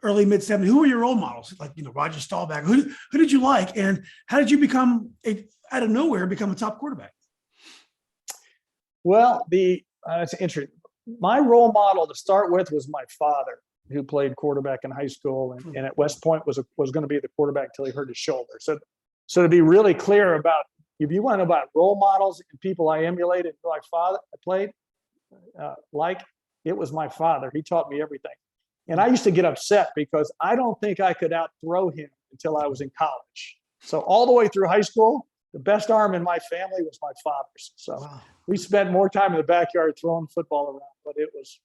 early mid-70s, who were your role models? Like, Roger Staubach. Who did you like? And how did you out of nowhere, become a top quarterback? Well, it's interesting. My role model to start with was my father, who played quarterback in high school and at West Point was going to be the quarterback until he hurt his shoulder. So to be really clear about, if you want to know about role models and people I emulated, my father, I played it was my father. He taught me everything. And I used to get upset because I don't think I could outthrow him until I was in college. So all the way through high school, the best arm in my family was my father's. So we spent more time in the backyard throwing football around. But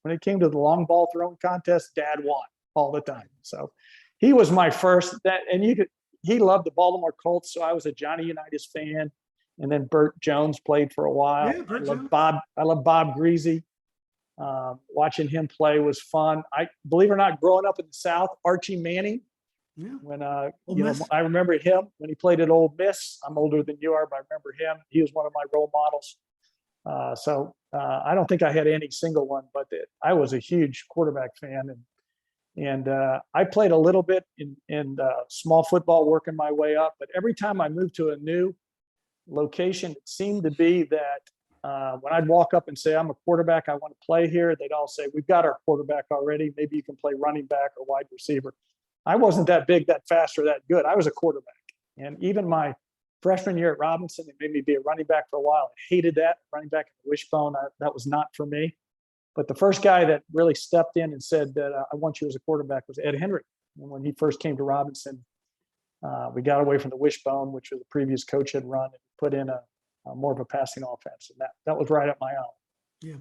when it came to the long ball throwing contest, Dad won all the time. So he was my first. He loved the Baltimore Colts, so I was a Johnny Unitas fan. And then Burt Jones played for a while. Yeah, I love Bob Greasy. Watching him play was fun. I believe it or not, growing up in the South, Archie Manning. Yeah. When I remember him when he played at Ole Miss. I'm older than you are, but I remember him. He was one of my role models. So I don't think I had any single one, but I was a huge quarterback fan, and I played a little bit in small football, working my way up. But every time I moved to a new location, it seemed to be that when I'd walk up and say, I'm a quarterback, I want to play here, they'd all say, we've got our quarterback already. Maybe you can play running back or wide receiver. I wasn't that big, that fast, or that good. I was a quarterback. And even my freshman year at Robinson, they made me be a running back for a while. I hated that, running back in the wishbone. That was not for me. But the first guy that really stepped in and said that I want you as a quarterback was Ed Henry. And when he first came to Robinson, we got away from the wishbone, which the previous coach had run, and put in a more of a passing offense. And that was right up my alley. Yeah.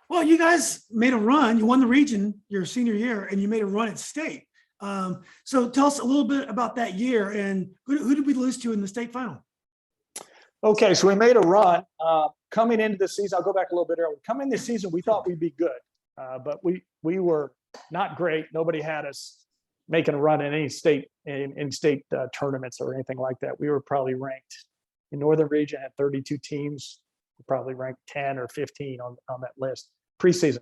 Well, you guys made a run. You won the region your senior year, and you made a run at state. So tell us a little bit about that year, and who did we lose to in the state final? Okay, so we made a run. Coming into the season, I'll go back a little bit earlier. Coming into the season, we thought we'd be good, but we were not great. Nobody had us making a run in any state tournaments or anything like that. We were probably ranked in Northern Region, had 32 teams, probably ranked 10 or 15 on that list preseason.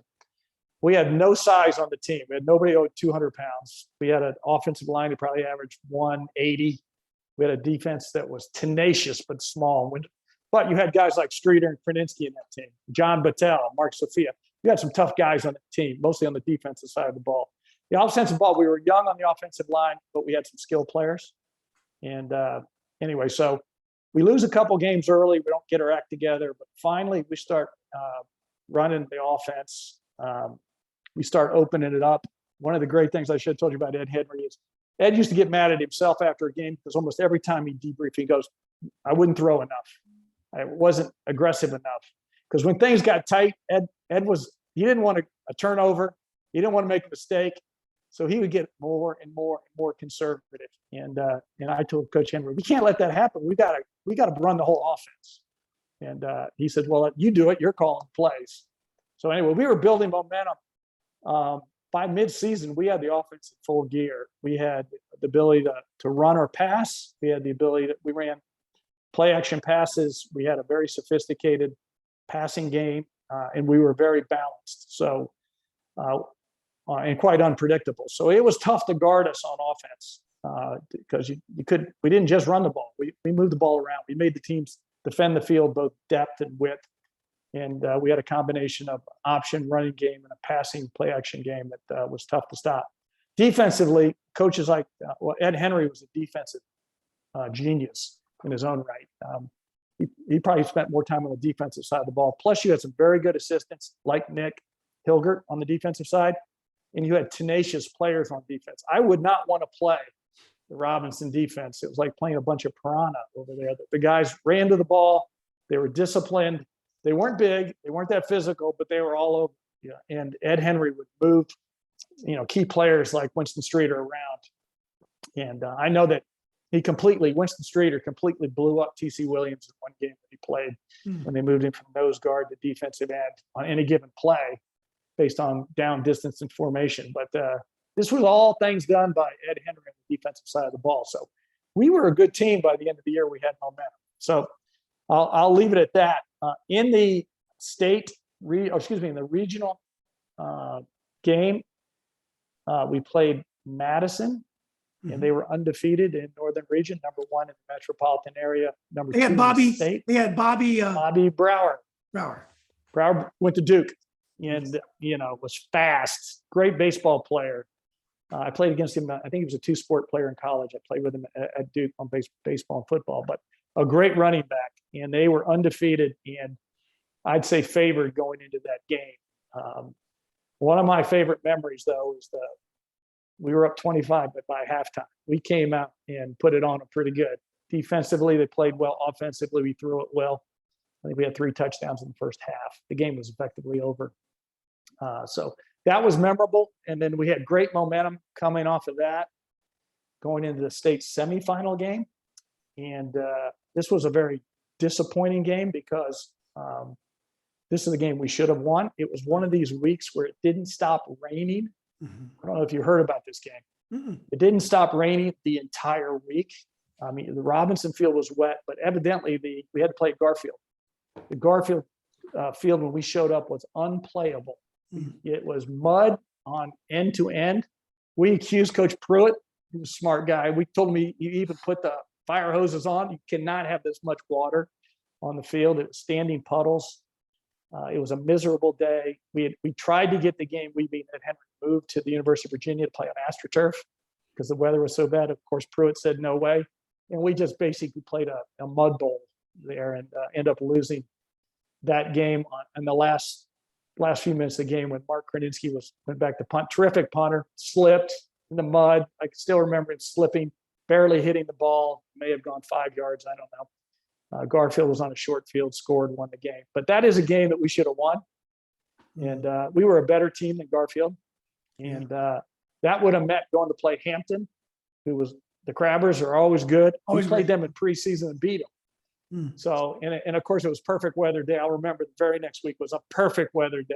We had no size on the team. We had nobody over 200 pounds. We had an offensive line that probably averaged 180. We had a defense that was tenacious but small. But you had guys like Streeter and Kraninsky in that team, John Battelle, Mark Sophia. You had some tough guys on the team, mostly on the defensive side of the ball. The offensive ball, we were young on the offensive line, but we had some skilled players. And anyway, so we lose a couple games early. We don't get our act together, but finally we start running the offense. We start opening it up. One of the great things I should have told you about Ed Henry is Ed used to get mad at himself after a game because almost every time he debriefed, he goes, I wouldn't throw enough. I wasn't aggressive enough. Because when things got tight, Ed he didn't want a turnover. He didn't want to make a mistake. So he would get more and more and more conservative. And I told Coach Henry, we can't let that happen. We got to run the whole offense. And he said, well, you do it. You're calling plays. So anyway, we were building momentum. By mid-season, we had the offense in full gear. We had the ability to run or pass. We had the ability we ran play action passes. We had a very sophisticated passing game, and we were very balanced. So, and quite unpredictable. So it was tough to guard us on offense because we didn't just run the ball. We moved the ball around. We made the teams defend the field, both depth and width. And we had a combination of option running game and a passing play action game that was tough to stop. Defensively, coaches like Ed Henry was a defensive genius in his own right. He probably spent more time on the defensive side of the ball. Plus, you had some very good assistants like Nick Hilgert on the defensive side, and you had tenacious players on defense. I would not want to play the Robinson defense. It was like playing a bunch of piranha over there. The guys ran to the ball. They were disciplined. They weren't big. They weren't that physical, but they were all over. Yeah. And Ed Henry would move, key players like Winston Streeter around. And I know that Winston Streeter completely blew up T.C. Williams in one game that he played when they moved him from nose guard to defensive end on any given play based on down distance and formation. But this was all things done by Ed Henry on the defensive side of the ball. So we were a good team by the end of the year. We had momentum. So I'll leave it at that. In the in the regional game, we played Madison, and they were undefeated in Northern Region, number 1 in the metropolitan area, number 2 in the state. They had Bobby Brower. Brower went to Duke, and was fast, great baseball player. I played against him. I think he was a 2-sport player in college. I played with him at Duke on baseball and football, but a great running back, and they were undefeated and I'd say favored going into that game. One of my favorite memories, though, is we were up 25, but by halftime, we came out and put it on them pretty good. Defensively, they played well. Offensively, we threw it well. I think we had 3 touchdowns in the first half. The game was effectively over. So that was memorable. And then we had great momentum coming off of that, going into the state semifinal game. And this was a very disappointing game because this is the game we should have won. It was one of these weeks where it didn't stop raining. I don't know if you heard about this game. It didn't stop raining the entire week. I mean, the Robinson field was wet, but evidently we had to play at Garfield. The Garfield field when we showed up was unplayable. It was mud on end to end. We accused Coach Pruitt. He was a smart guy. We told him he even put the fire hoses on. You cannot have this much water. on the field. It was standing puddles. It was a miserable day. We tried to get the game we beat at Henry moved to the University of Virginia to play on AstroTurf because the weather was so bad. Of course, Pruitt said no way, and we just basically played a mud bowl there and end up losing that game in the last few minutes of the game when Mark Kraninsky went back to punt. Terrific punter, slipped in the mud. I can still remember him slipping, barely hitting the ball. May have gone 5 yards. I don't know. Garfield was on a short field, scored, won the game. But that is a game that we should have won. And we were a better team than Garfield. And that would have meant going to play Hampton, who was the Crabbers are always good. We played them in preseason and beat them. So, and of course, it was perfect weather day. I'll remember the very next week was a perfect weather day.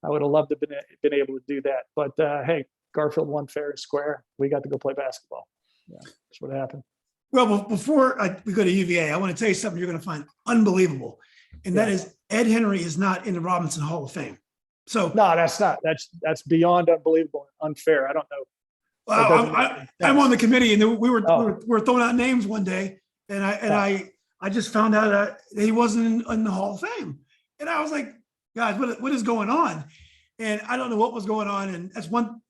I would have loved to have been able to do that. But hey, Garfield won fair and square. We got to go play basketball. Yeah, that's what happened. Well, before we go to UVA, I want to tell you something you're going to find unbelievable. And that is Ed Henry is not in the Robinson Hall of Fame. So no, that's not. That's beyond unbelievable and unfair. I don't know. I'm on the committee, and we were throwing out names one day, and I just found out that he wasn't in the Hall of Fame, and I was like, guys, what is going on? And I don't know what was going on, and that's one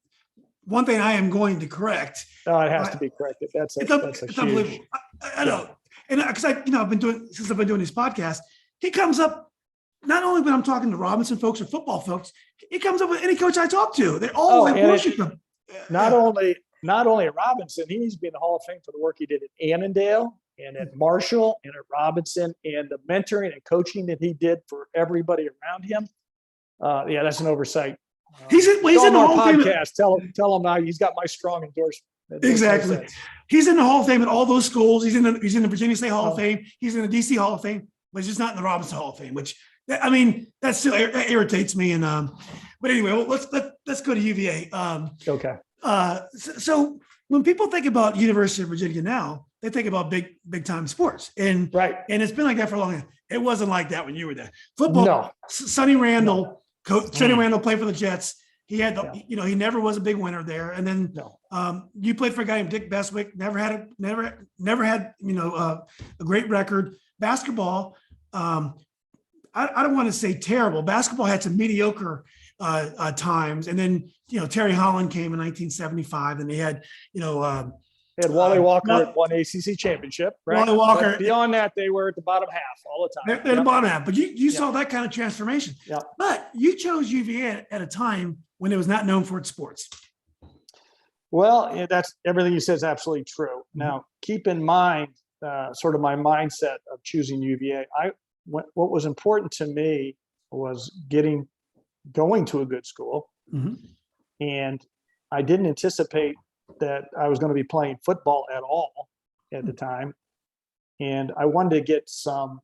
thing I am going to correct. No, it has to be corrected. It's unbelievable. I know, and because I've been doing these podcasts, he comes up. Not only when I'm talking to Robinson folks or football folks, he comes up with any coach I talk to. They always worship him. Not only at Robinson, he needs to be in the Hall of Fame for the work he did at Annandale and at Marshall and at Robinson and the mentoring and coaching that he did for everybody around him. That's an oversight. He's in the Hall of Fame. Tell him now he's got my strong endorsement. Exactly. He's in the Hall of Fame at all those schools. He's in the Virginia State Hall of Fame. He's in the DC Hall of Fame, but he's just not in the Robinson Hall of Fame, which I mean, that still irritates me. And but anyway, let's go to UVA. Okay. So when people think about University of Virginia now, they think about big time sports, and it's been like that for a long time. It wasn't like that when you were there. Football. No. Sonny Randall, Sonny Randall played for the Jets. He had he never was a big winner there. And then you played for a guy named Dick Bestwick. Never had a great record. Basketball. I don't want to say terrible. Basketball had some mediocre times, and then Terry Holland came in 1975, and they had they had Wally Walker at one ACC championship. Right? Wally Walker. But beyond that, they were at the bottom half all the time. They're the bottom half, but you saw that kind of transformation. Yeah. But you chose UVA at a time when it was not known for its sports. Well, that's everything you said is absolutely true. Now, keep in mind sort of my mindset of choosing UVA. What was important to me was going to a good school. And I didn't anticipate that I was going to be playing football at all at the time. And I wanted to get some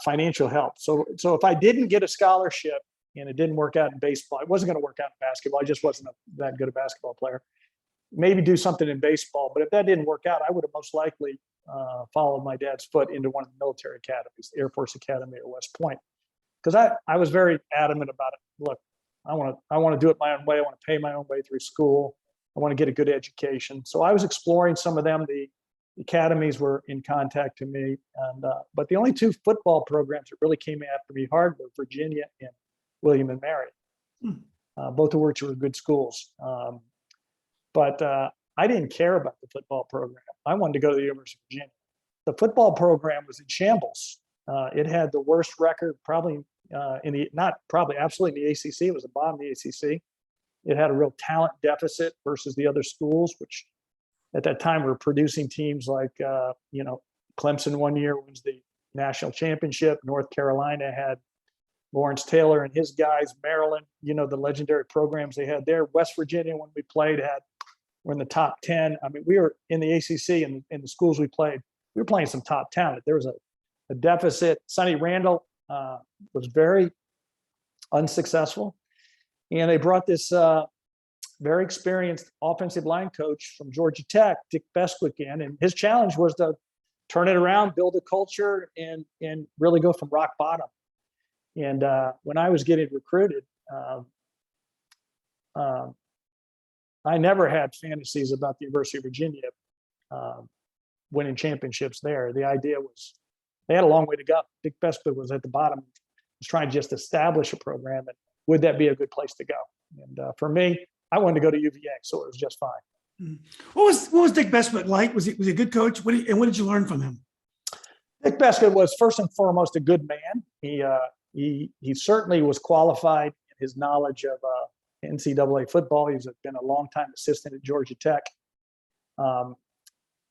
financial help. So if I didn't get a scholarship and it didn't work out in baseball, it wasn't going to work out in basketball. I just wasn't that good a basketball player. Maybe do something in baseball. But if that didn't work out, I would have most likely followed my dad's foot into one of the military academies, the Air Force Academy or West Point, because I was very adamant about it. Look, I want to do it my own way. I want to pay my own way through school. I want to get a good education. So I was exploring some of them. The academies were in contact to me, and but the only two football programs that really came after me hard were Virginia and William and Mary, both of which were good schools. But I didn't care about the football program. I wanted to go to the University of Virginia. The football program was in shambles. It had the worst record, probably absolutely in the ACC. It was the bottom of the ACC. It had a real talent deficit versus the other schools, which at that time were producing teams like, Clemson one year wins the national championship. North Carolina had Lawrence Taylor and his guys. Maryland, the legendary programs they had there. West Virginia, when we played, were in the top 10. I mean, we were in the ACC and in the schools we played. We were playing some top talent. There was a deficit. Sonny Randall was very unsuccessful. And they brought this very experienced offensive line coach from Georgia Tech, Dick Bestwick, in. And his challenge was to turn it around, build a culture, and really go from rock bottom. And when I was getting recruited, I never had fantasies about the University of Virginia winning championships there. The idea was they had a long way to go. Dick Bestwick was at the bottom, was trying to just establish a program, and would that be a good place to go? And for me, I wanted to go to UVA, so it was just fine. What was Dick Bestwick like? Was he a good coach? And what did you learn from him? Dick Bestwick was first and foremost a good man. He certainly was qualified in his knowledge of NCAA football. He's been a long-time assistant at Georgia Tech.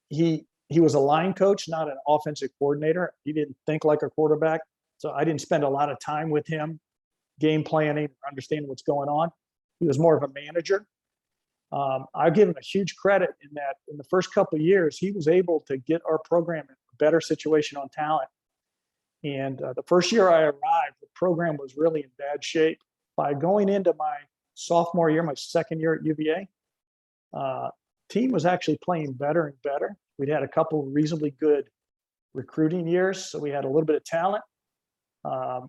He was a line coach, not an offensive coordinator. He didn't think like a quarterback, so I didn't spend a lot of time with him game planning, understanding what's going on. He was more of a manager. I give him a huge credit in that in the first couple of years, he was able to get our program in a better situation on talent. And the first year I arrived, the program was really in bad shape. By going into my sophomore year, my second year at UVA, team was actually playing better and better. We'd had a couple of reasonably good recruiting years, so we had a little bit of talent.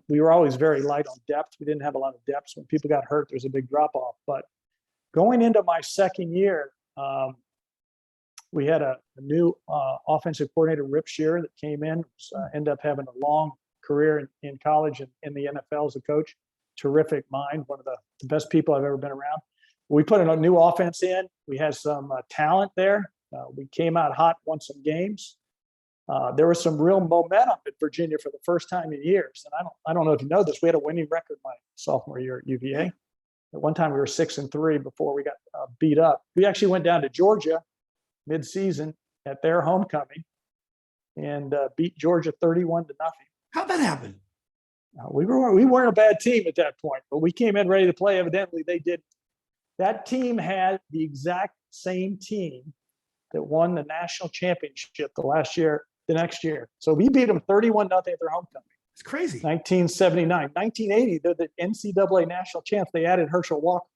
We were always very light on depth. We didn't have a lot of depth. When people got hurt, there was a big drop-off. But going into my second year, we had a new offensive coordinator, Rip Shearer, that came in, ended up having a long career in college and in the NFL as a coach. Terrific mind, one of the best people I've ever been around. We put a new offense in. We had some talent there. We came out hot, won some games. There was some real momentum at Virginia for the first time in years. And I don't know if you know this, we had a winning record my sophomore year at UVA. At one time we were 6-3 before we got beat up. We actually went down to Georgia mid-season at their homecoming and beat Georgia 31-0. How'd that happen? We weren't a bad team at that point, but we came in ready to play. Evidently they did. That team had the exact same team that won the national championship the next year. So we beat them 31-0 at their homecoming. It's crazy. 1979. 1980, they're the NCAA national champs. They added Herschel Walker.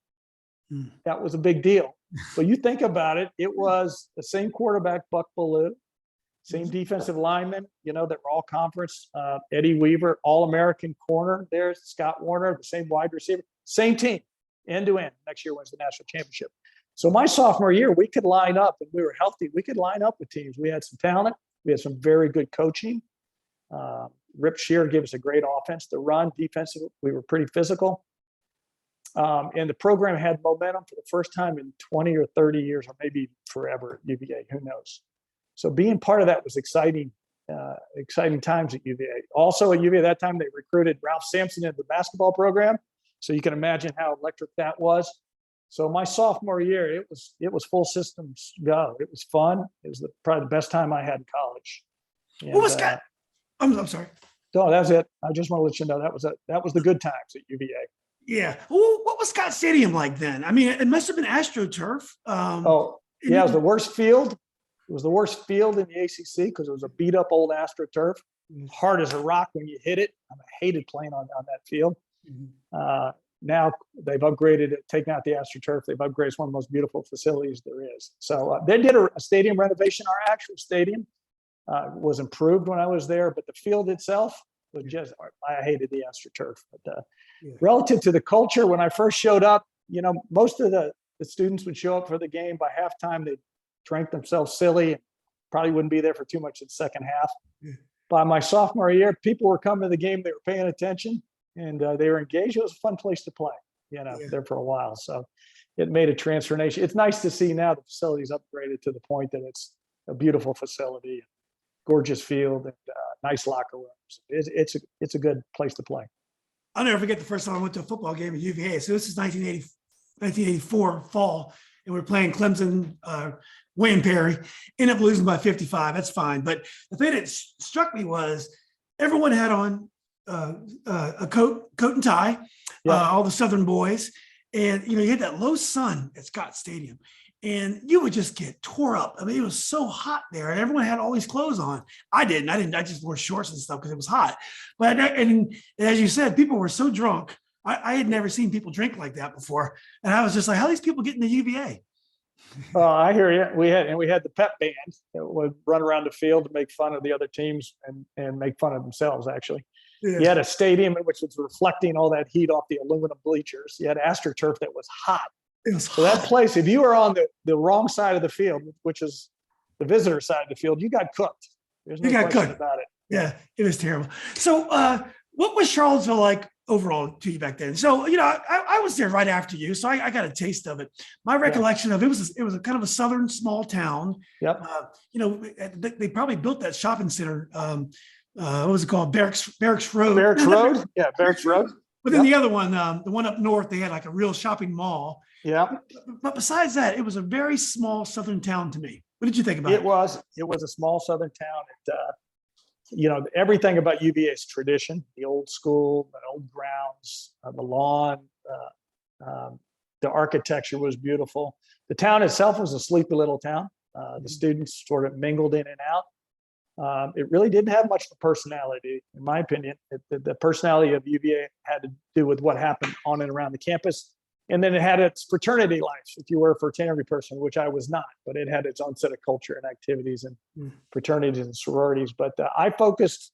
That was a big deal. So you think about it, it was the same quarterback, Buck Bellew, same defensive lineman, that were all conference. Eddie Weaver, All-American corner there, Scott Warner, the same wide receiver, same team, end to end. Next year wins the national championship. So my sophomore year, we could line up, and we were healthy. We could line up with teams. We had some talent. We had some very good coaching. Rip Shearer gave us a great offense. The run, defensive, we were pretty physical. And the program had momentum for the first time in 20 or 30 years, or maybe forever at UVA, who knows. So being part of that was exciting times at UVA. Also at UVA at that time, they recruited Ralph Sampson into the basketball program. So you can imagine how electric that was. So my sophomore year, it was full systems go. It was fun. It was probably the best time I had in college. And, what was Scott? I'm sorry. No, that's it. I just want to let you know that was the good times at UVA. Yeah. Well, what was Scott Stadium like then? I mean, it must have been AstroTurf. It was the worst field. It was the worst field in the ACC because it was a beat up old AstroTurf, hard as a rock when you hit it. I hated playing on that field. Now they've upgraded it, taken out the AstroTurf. They've upgraded. It's one of the most beautiful facilities there is. So they did a stadium renovation. Our actual stadium was improved when I was there, but the field itself was I hated the AstroTurf. But relative to the culture, when I first showed up, most of the students would show up for the game. By halftime, they'd drank themselves silly and probably wouldn't be there for too much in the second half. By my sophomore year, people were coming to the game. They were paying attention and they were engaged. It was a fun place to play, there for a while. So it made a transformation. It's nice to see now the facility's upgraded to the point that it's a beautiful facility, gorgeous field, and nice locker rooms. It's a good place to play. I'll never forget the first time I went to a football game at UVA. So this is 1984 fall, and we're playing Clemson, Wayne Perry. Ended up losing by 55. That's fine. But the thing that struck me was everyone had on a coat and tie, all the Southern boys. And, you had that low sun at Scott Stadium. And you would just get tore up. I mean, it was so hot there, and everyone had all these clothes on. I didn't. I just wore shorts and stuff because it was hot. But and as you said, people were so drunk. I had never seen people drink like that before, and I was just like, "How are these people getting to UVA?" I hear you. We had the pep band that would run around the field to make fun of the other teams and make fun of themselves. Actually, you had a stadium which was reflecting all that heat off the aluminum bleachers. You had AstroTurf that was hot. So that place, if you were on the wrong side of the field, which is the visitor side of the field, you got cooked. There's no question about it. Yeah, it was terrible. So, what was Charlottesville like overall to you back then? So, I was there right after you, so I got a taste of it. My recollection of it was a kind of a southern small town. Yep. They probably built that shopping center. What was it called? Barracks Road. Barracks Road. Yeah, Barracks Road. But then the other one, the one up north, they had like a real shopping mall. Yeah. But besides that, it was a very small southern town to me. What did you think about it? It was a small southern town. Everything about UVA is tradition, the old school, the old grounds, the lawn, the architecture was beautiful. The town itself was a sleepy little town. The students sort of mingled in and out. It really didn't have much of a personality, in my opinion. The personality of UVA had to do with what happened on and around the campus. And then it had its fraternity life, if you were a fraternity person, which I was not, but it had its own set of culture and activities and fraternities and sororities. But I focused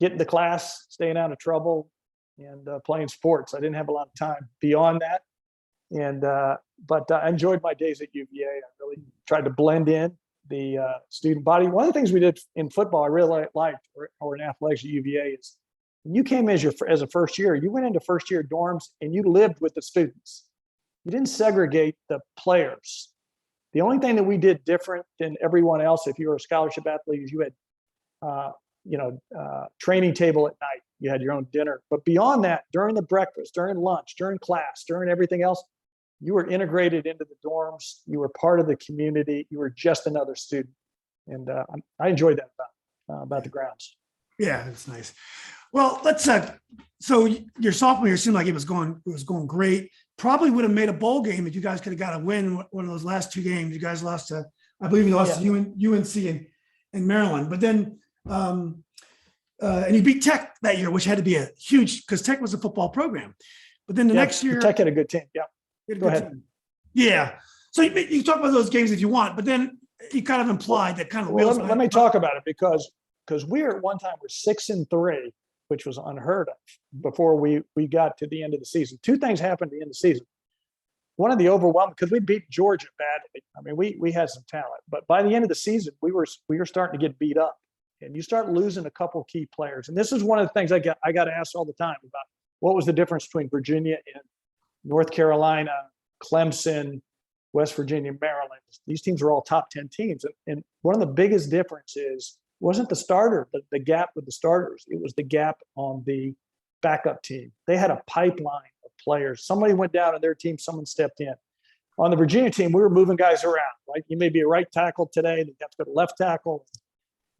getting to class, staying out of trouble, and playing sports. I didn't have a lot of time beyond that. But I enjoyed my days at UVA. I really tried to blend in the student body. One of the things we did in football I really liked, or in athletics at UVA, is when you came as a first year, you went into first year dorms and you lived with the students. You didn't segregate the players. The only thing that we did different than everyone else, if you were a scholarship athlete, is you had training table at night. You had your own dinner. But beyond that, during the breakfast, during lunch, during class, during everything else, you were integrated into the dorms. You were part of the community. You were just another student. And I enjoyed that about the grounds. Yeah, it's nice. Well, let's. So your sophomore year seemed like it was going great. Probably would have made a bowl game if you guys could have got a win one of those last two games. You guys lost to, I believe you lost to UNC and Maryland. But then, and you beat Tech that year, which had to be a huge, because Tech was a football program. But then the next year, Tech had a good team. Yeah, go ahead. Team. Yeah. So you talk about those games if you want, but then you kind of implied that kind of. Well, let me talk about it because we at one time were 6-3. Which was unheard of before we got to the end of the season. Two things happened at the end of the season. One of the overwhelming, because we beat Georgia badly. I mean, we had some talent, but by the end of the season, we were starting to get beat up, and you start losing a couple key players. And this is one of the things I got asked all the time about what was the difference between Virginia and North Carolina, Clemson, West Virginia, Maryland. These teams were all top 10 teams, and one of the biggest differences wasn't the starter, but the gap with the starters. It was the gap on the backup team. They had a pipeline of players. Somebody went down on their team, someone stepped in. On the Virginia team, we were moving guys around, right? You may be a right tackle today, then you have to go to left tackle.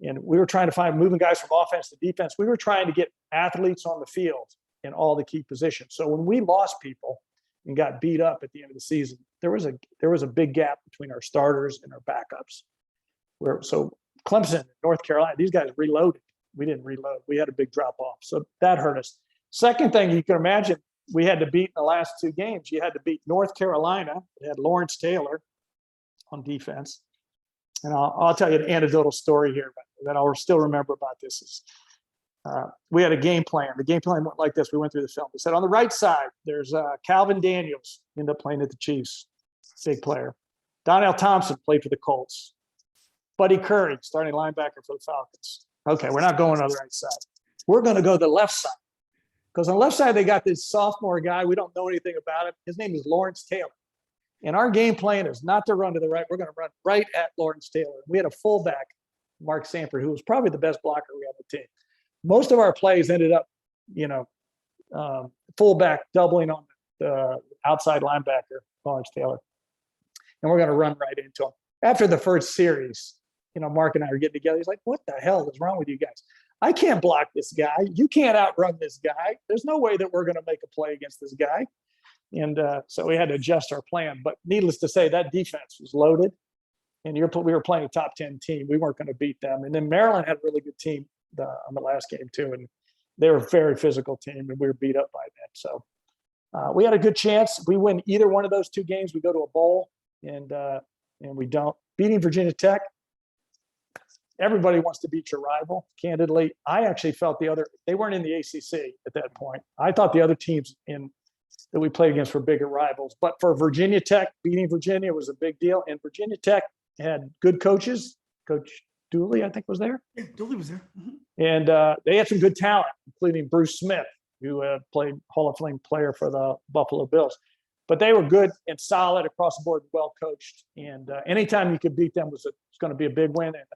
And we were trying to find moving guys from offense to defense. We were trying to get athletes on the field in all the key positions. So when we lost people and got beat up at the end of the season, there was a big gap between our starters and our backups. So Clemson, North Carolina, these guys reloaded. We didn't reload. We had a big drop off. So that hurt us. Second thing you can imagine, we had to beat in the last two games. You had to beat North Carolina. They had Lawrence Taylor on defense. And I'll tell you an anecdotal story here that I'll still remember about this. Is we had a game plan. The game plan went like this. We went through the film. We said on the right side, there's Calvin Daniels, ended up playing at the Chiefs, big player. Donnell Thompson played for the Colts. Buddy Curry, starting linebacker for the Falcons. Okay, we're not going on the right side. We're going to go to the left side. Because on the left side, they got this sophomore guy. We don't know anything about him. His name is Lawrence Taylor. And our game plan is not to run to the right. We're going to run right at Lawrence Taylor. We had a fullback, Mark Sanford, who was probably the best blocker we had on the team. Most of our plays ended up, fullback doubling on the outside linebacker, Lawrence Taylor. And we're going to run right into him. After the first series, Mark and I are getting together. He's like, what the hell is wrong with you guys? I can't block this guy. You can't outrun this guy. There's no way that we're going to make a play against this guy. And so we had to adjust our plan. But needless to say, that defense was loaded. And we were playing a top 10 team. We weren't going to beat them. And then Maryland had a really good team on the last game, too. And they were a very physical team, and we were beat up by them. So we had a good chance. We win either one of those two games, we go to a bowl, and we don't. Beating Virginia Tech, everybody wants to beat your rival, candidly. I actually felt they weren't in the ACC at that point. I thought the other teams that we played against were bigger rivals. But for Virginia Tech, beating Virginia was a big deal. And Virginia Tech had good coaches, Coach Dooley, I think, was there. Yeah, Dooley was there. Mhm. And they had some good talent, including Bruce Smith, who played Hall of Fame player for the Buffalo Bills. But they were good and solid across the board, well coached. And anytime you could beat them was going to be a big win. And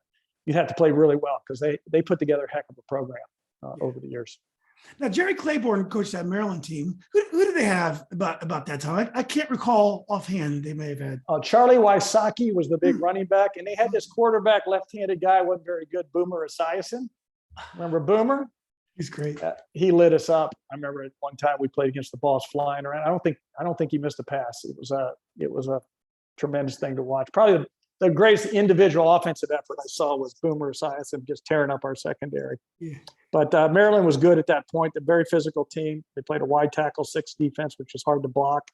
you'd have to play really well because they put together a heck of a program over the years. Now, Jerry Claiborne coached that Maryland team. Who did they have about that time? I can't recall offhand. They may have had. Charlie Wysocki was the big running back, and they had this quarterback, left-handed guy, wasn't very good, Boomer Esiason. Remember Boomer? He's great. He lit us up. I remember at one time we played against the balls flying around. I don't think he missed a pass. It was a tremendous thing to watch. Probably the greatest individual offensive effort I saw was Boomer Esiason just tearing up our secondary. Yeah. But Maryland was good at that point. A very physical team. They played a wide tackle 6 defense, which was hard to block.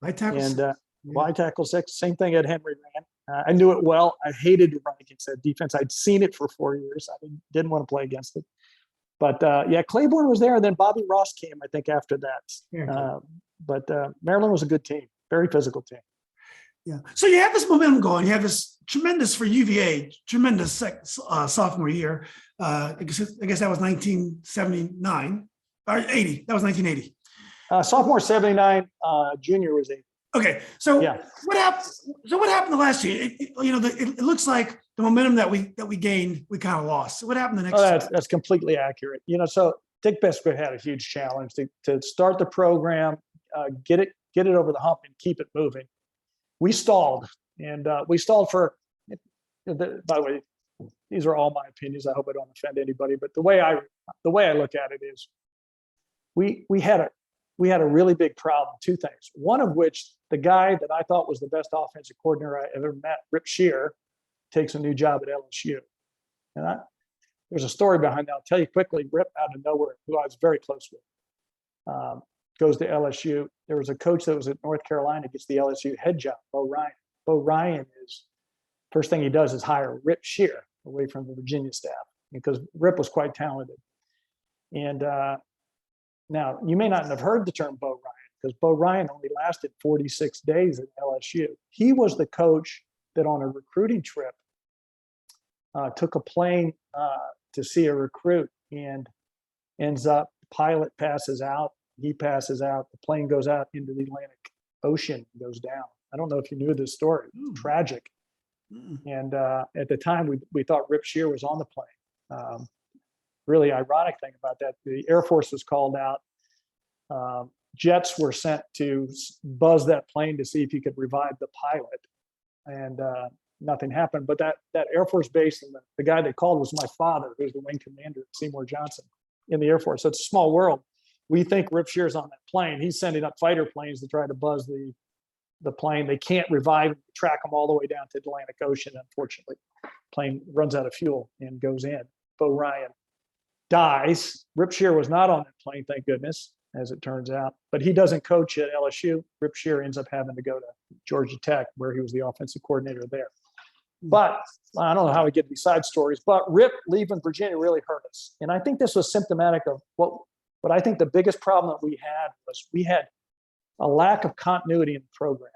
Right tackle. And wide tackle 6, same thing Ed Henry ran. I knew it well. I hated to run against that defense. I'd seen it for 4 years. I didn't want to play against it. But Claiborne was there, and then Bobby Ross came, I think, after that. Yeah. But Maryland was a good team, very physical team. Yeah. So you have this momentum going. You have this tremendous for UVA, tremendous sophomore year. I guess that was 1979 or 80. That was 1980. Sophomore 79, junior was 80. Okay. So yeah. What happened? So what happened the last year? It looks like the momentum that we gained, we kind of lost. So what happened the next? Oh, that's completely accurate. So Dick Bestwick had a huge challenge to start the program, get it over the hump, and keep it moving. We stalled, and we stalled for. By the way, these are all my opinions. I hope I don't offend anybody, but the way I look at it is, we had a really big problem. 2 things. One of which, the guy that I thought was the best offensive coordinator I ever met, Rip Shear, takes a new job at LSU, and there's a story behind that. I'll tell you quickly. Rip, out of nowhere, who I was very close with, goes to LSU. There was a coach that was at North Carolina, gets the LSU head job, Bo Ryan. Bo Ryan is, first thing he does is hire Rip Shear away from the Virginia staff, because Rip was quite talented. And now, you may not have heard the term Bo Ryan, because Bo Ryan only lasted 46 days at LSU. He was the coach that on a recruiting trip took a plane to see a recruit, and ends up, pilot passes out, he passes out, the plane goes out into the Atlantic Ocean, goes down. I don't know if you knew this story. Tragic. And at the time, we thought Rip Shear was on the plane. Really ironic thing about that, the Air Force was called out. Jets were sent to buzz that plane to see if he could revive the pilot. And nothing happened. But that Air Force base, and the guy they called was my father, who's the wing commander at Seymour Johnson in the Air Force. So it's a small world. We think Rip Shear's on that plane. He's sending up fighter planes to try to buzz the plane. They can't revive him, track him all the way down to the Atlantic Ocean. Unfortunately, plane runs out of fuel and goes in. Bo Ryan dies. Rip Shear was not on that plane, thank goodness, as it turns out. But he doesn't coach at LSU. Rip Shear ends up having to go to Georgia Tech, where he was the offensive coordinator there. But I don't know how we get these side stories, but Rip leaving Virginia really hurt us. And I think this was symptomatic of what I think the biggest problem that we had a lack of continuity in the program.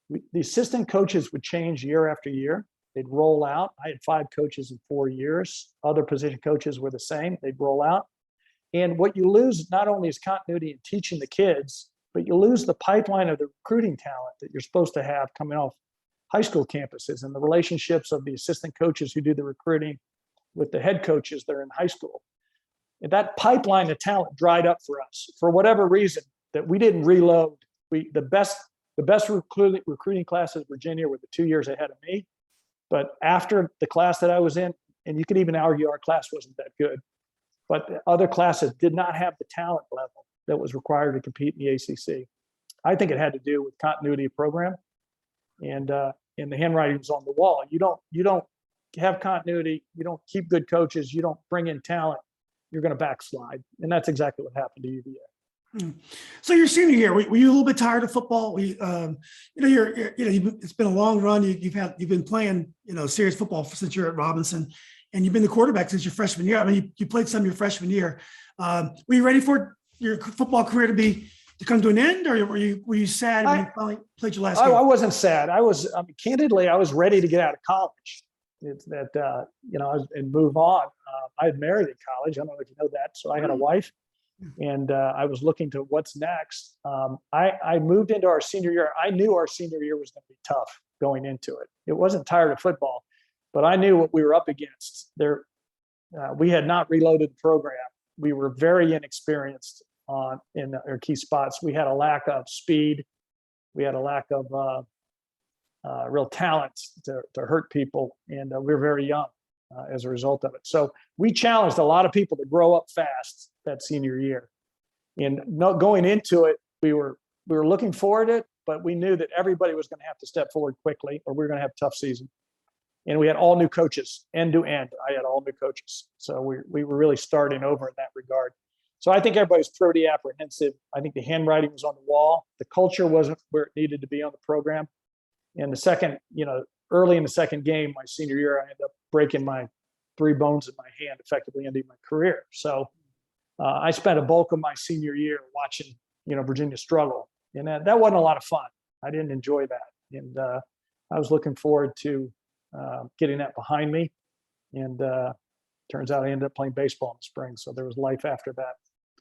The assistant coaches would change year after year. They'd roll out. I had 5 coaches in 4 years. Other position coaches were the same. They'd roll out. And what you lose not only is continuity in teaching the kids, but you lose the pipeline of the recruiting talent that you're supposed to have coming off high school campuses, and the relationships of the assistant coaches who do the recruiting with the head coaches that are in high school. And that pipeline of talent dried up for us for whatever reason, that we didn't reload. The best recruiting classes in Virginia were the 2 years ahead of me. But after the class that I was in, and you could even argue our class wasn't that good, but the other classes did not have the talent level that was required to compete in the ACC. I think it had to do with continuity of program, and the handwriting was on the wall. You don't have continuity. You don't keep good coaches. You don't bring in talent. You're going to backslide, and that's exactly what happened to UVA. So your senior year, were you a little bit tired of football? It's been a long run. You've been playing, serious football since you're at Robinson, and you've been the quarterback since your freshman year. I mean, you played some your freshman year. Were you ready for your football career to come to an end, or were you sad when you finally played your last game? I wasn't sad. Candidly, I was ready to get out of college. It's that, and move on. I had married in college. I don't know if you know that. So I had a wife, and I was looking to what's next. I moved into our senior year. I knew our senior year was going to be tough going into it. It wasn't tired of football, but I knew what we were up against. We had not reloaded the program. We were very inexperienced in our key spots. We had a lack of speed. We had a lack of real talent to hurt people, and we were very young as a result of it. So we challenged a lot of people to grow up fast that senior year. And going into it, we were looking forward to it, but we knew that everybody was going to have to step forward quickly, or we were going to have a tough season. And we had all new coaches, end to end. I had all new coaches, so we were really starting over in that regard. So I think everybody's pretty apprehensive. I think the handwriting was on the wall. The culture wasn't where it needed to be on the program. And the second, early in the second game, my senior year, I ended up breaking my 3 bones in my hand, effectively ending my career. So I spent a bulk of my senior year watching, Virginia struggle, and that wasn't a lot of fun. I didn't enjoy that, and I was looking forward to getting that behind me. And turns out I ended up playing baseball in the spring, so there was life after that.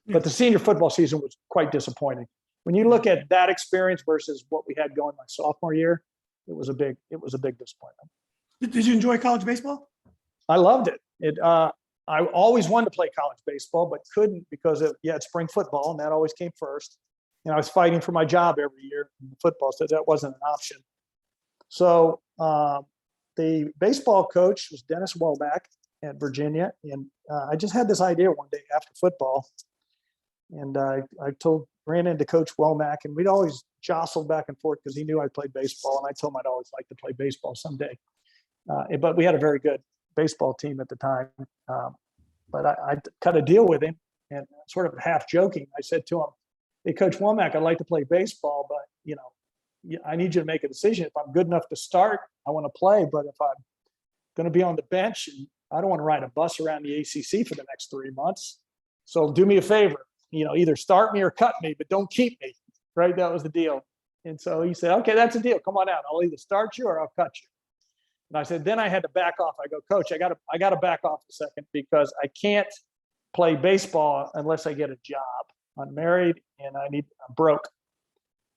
But the senior football season was quite disappointing. When you look at that experience versus what we had going my sophomore year, it was a big disappointment. Did you enjoy college baseball? I loved it. I always wanted to play college baseball, but couldn't because you had spring football, and that always came first. And I was fighting for my job every year in football, so that wasn't an option. So the baseball coach was Dennis Womack at Virginia, and I just had this idea one day after football, and I ran into Coach Womack, and we'd always jostled back and forth because he knew I played baseball, and I told him I'd always like to play baseball someday. But we had a very good baseball team at the time. But I cut a deal with him, and sort of half joking, I said to him, "Hey, Coach Womack, I'd like to play baseball, but I need you to make a decision. If I'm good enough to start, I want to play. But if I'm going to be on the bench, and I don't want to ride a bus around the ACC for the next 3 months. So do me a favor, either start me or cut me, but don't keep me." Right? That was the deal. And so he said, "Okay, that's a deal. Come on out. I'll either start you or I'll cut you." And I said, then I had to back off. I go, "Coach, I got to back off a second because I can't play baseball unless I get a job. I'm married and I'm broke.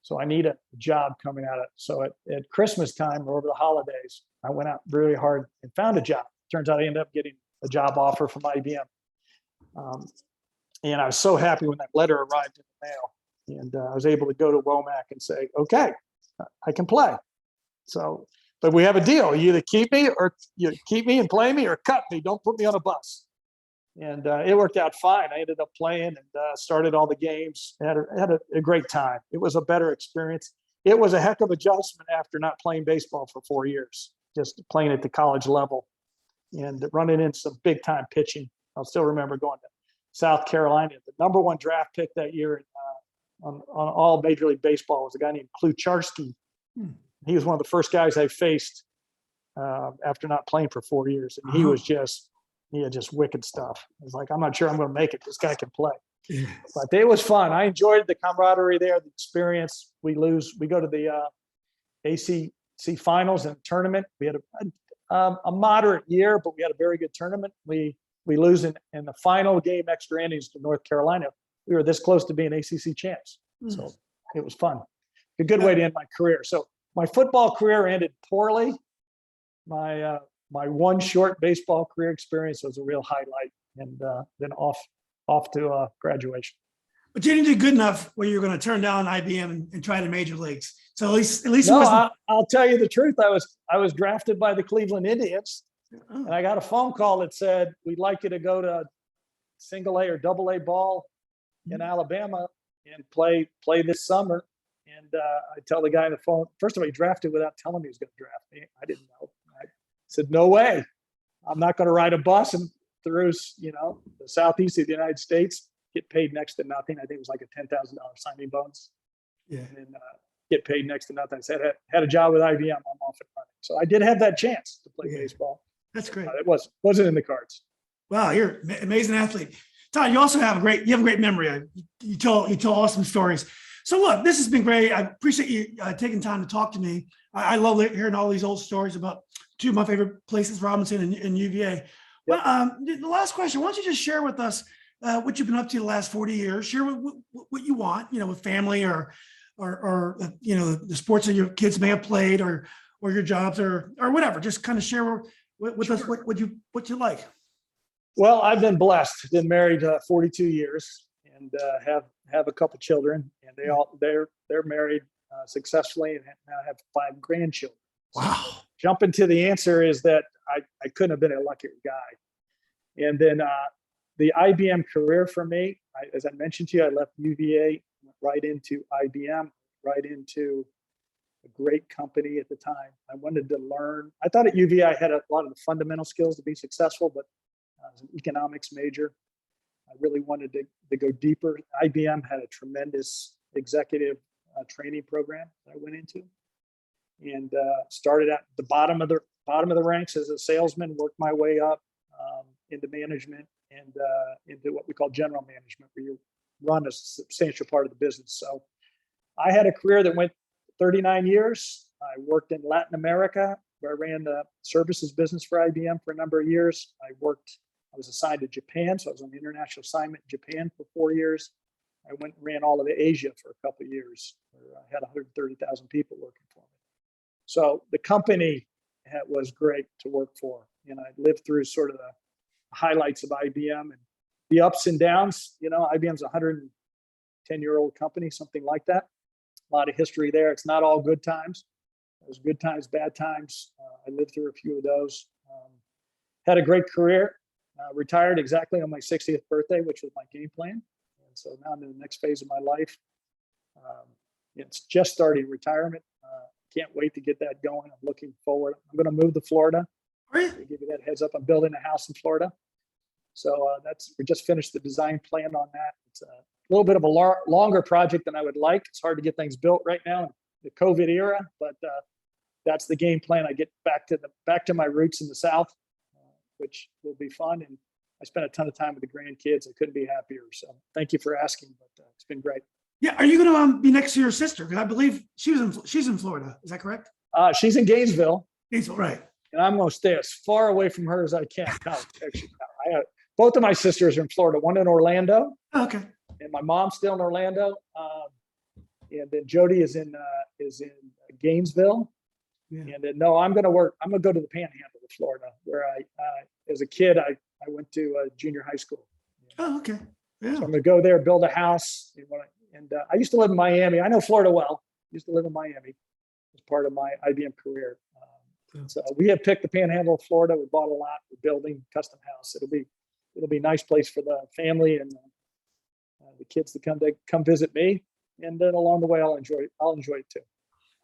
So I need a job coming out of it." So at Christmas time or over the holidays, I went out really hard and found a job. Turns out I ended up getting a job offer from IBM. And I was so happy when that letter arrived in the mail. And I was able to go to Womack and say, "Okay, I can play. So, but we have a deal. You either keep me and play me, or cut me. Don't put me on a bus." And it worked out fine. I ended up playing and started all the games. Had a great time. It was a better experience. It was a heck of adjustment after not playing baseball for 4 years, just playing at the college level and running into some big time pitching. I'll still remember going to South Carolina. The number 1 draft pick that year on all Major League Baseball was a guy named Klucharski. He was one of the first guys I faced after not playing for 4 years. And he had just wicked stuff. I was like, I'm not sure I'm going to make it. This guy can play. Yeah. But it was fun. I enjoyed the camaraderie there, the experience. We go to the ACC finals and tournament. We had a moderate year, but we had a very good tournament. We lose in the final game, extra innings, to North Carolina. We were this close to being ACC champs. So it was fun. A good way to end my career. So my football career ended poorly. My one short baseball career experience was a real highlight, and then off to graduation. But you didn't do good enough where you're going to turn down IBM and try the major leagues. So at least no, it wasn't. I'll tell you the truth. I was drafted by the Cleveland Indians, and I got a phone call that said, "We'd like you to go to single A or double A ball in Alabama and play this summer." And I tell the guy on the phone, first of all, he drafted without telling me he was going to draft me. I didn't know. I said, "No way. I'm not going to ride a bus and through the southeast of the United States, get paid next to nothing." I think it was like a $10,000 signing bonus. Yeah. And then get paid next to nothing. I said, had a job with IBM. I'm off and running. So I did have that chance to play baseball. That's great. It wasn't in the cards. Wow, you're an amazing athlete. Todd, you also have a great memory. You tell awesome stories. So look, this has been great. I appreciate you taking time to talk to me. I love hearing all these old stories about two of my favorite places, Robinson and UVA. Well, the last question, why don't you just share with us what you've been up to the last 40 years? Share what you want, with family or the sports that your kids may have played or your jobs or whatever. Just kind of share with us what you like. Well, I've been blessed. Been married 42 years and have a couple children, and they're married successfully and now have 5 grandchildren. Wow. So jump into the answer is that I couldn't have been a luckier guy. And then the IBM career for me, as I mentioned to you, I left UVA, went right into IBM, right into a great company at the time. I wanted to learn. I thought at UVA I had a lot of the fundamental skills to be successful, but I was an economics major. I really wanted to go deeper. IBM had a tremendous executive training program that I went into, and started at the bottom of the ranks as a salesman, worked my way up into management and into what we call general management, where you run a substantial part of the business. So I had a career that went 39 years. I worked in Latin America, where I ran the services business for IBM for a number of years. I was assigned to Japan, so I was on the international assignment in Japan for 4 years. I went and ran all of Asia for a couple of years, where I had 130,000 people working for me. So the company was great to work for, and I lived through sort of the highlights of IBM and the ups and downs. IBM's a 110-year-old company, something like that. A lot of history there. It's not all good times. There's good times, bad times. I lived through a few of those. Had a great career. Retired exactly on my 60th birthday, which was my game plan. And so now I'm in the next phase of my life. It's just starting retirement. Can't wait to get that going. I'm looking forward. I'm going to move to Florida. Really? To give you that heads up, I'm building a house in Florida. So we just finished the design plan on that. It's a little bit of a longer project than I would like. It's hard to get things built right now in the COVID era, but that's the game plan. I get back to my roots in the South, which will be fun. And I spent a ton of time with the grandkids. I couldn't be happier. So thank you for asking, but it's been great. Yeah. Are you going to be next to your sister? Because I believe she's in Florida. Is that correct? She's in Gainesville. Gainesville, right. And I'm going to stay as far away from her as I can. No, actually, no. Both of my sisters are in Florida. One in Orlando. Oh, okay. And my mom's still in Orlando. And then Jody is in Gainesville. Yeah. And then I'm going to go to the Panhandle of Florida, where as a kid I went to junior high school. Oh, okay. Yeah. So I'm going to go there, build a house. I used to live in Miami. I know Florida well. I used to live in Miami as part of my IBM career. So we have picked the Panhandle of Florida. We bought a lot. We're building a custom house. It'll be a nice place for the family and the kids to come visit me. And then along the way, I'll enjoy it too.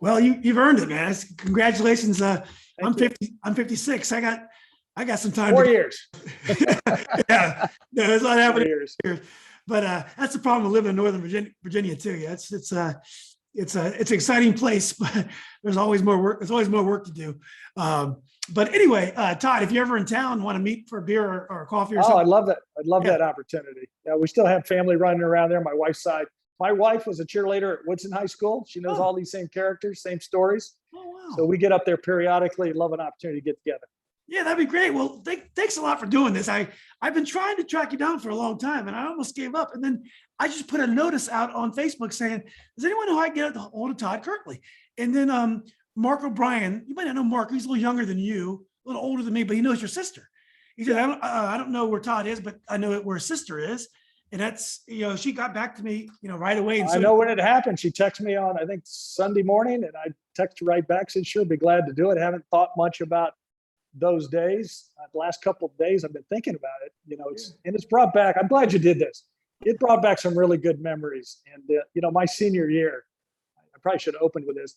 Well, you've earned it, man. Congratulations. I'm 50. I got some time. 4 years. Yeah, no, it's not happening. 4 years. But that's the problem with living in Northern Virginia too. Yeah, it's an exciting place, but there's always more work. There's always more work to do. But anyway, Todd, if you're ever in town, want to meet for a beer or coffee or something? I'd love that. I'd love that opportunity. Yeah, we still have family running around there. My wife's side. My wife was a cheerleader at Woodson High School. She knows all these same characters, same stories. Oh, wow. So we get up there periodically. Love an opportunity to get together. Yeah, that'd be great. Well, thanks a lot for doing this. I've been trying to track you down for a long time, and I almost gave up. And then I just put a notice out on Facebook saying, "Does anyone know how I get a hold of Todd Kirtley?" And then Mark O'Brien, you might not know Mark. He's a little younger than you, a little older than me, but he knows your sister. He said, "I don't know where Todd is, but I know where his sister is." And that's, she got back to me, right away. And I know when it happened. She texted me on, I think, Sunday morning, and I texted her right back, said, "Sure, be glad to do it." Haven't thought much about those days. The last couple of days I've been thinking about it, it's brought back, I'm glad you did this. It brought back some really good memories. And, my senior year, I probably should have opened with this.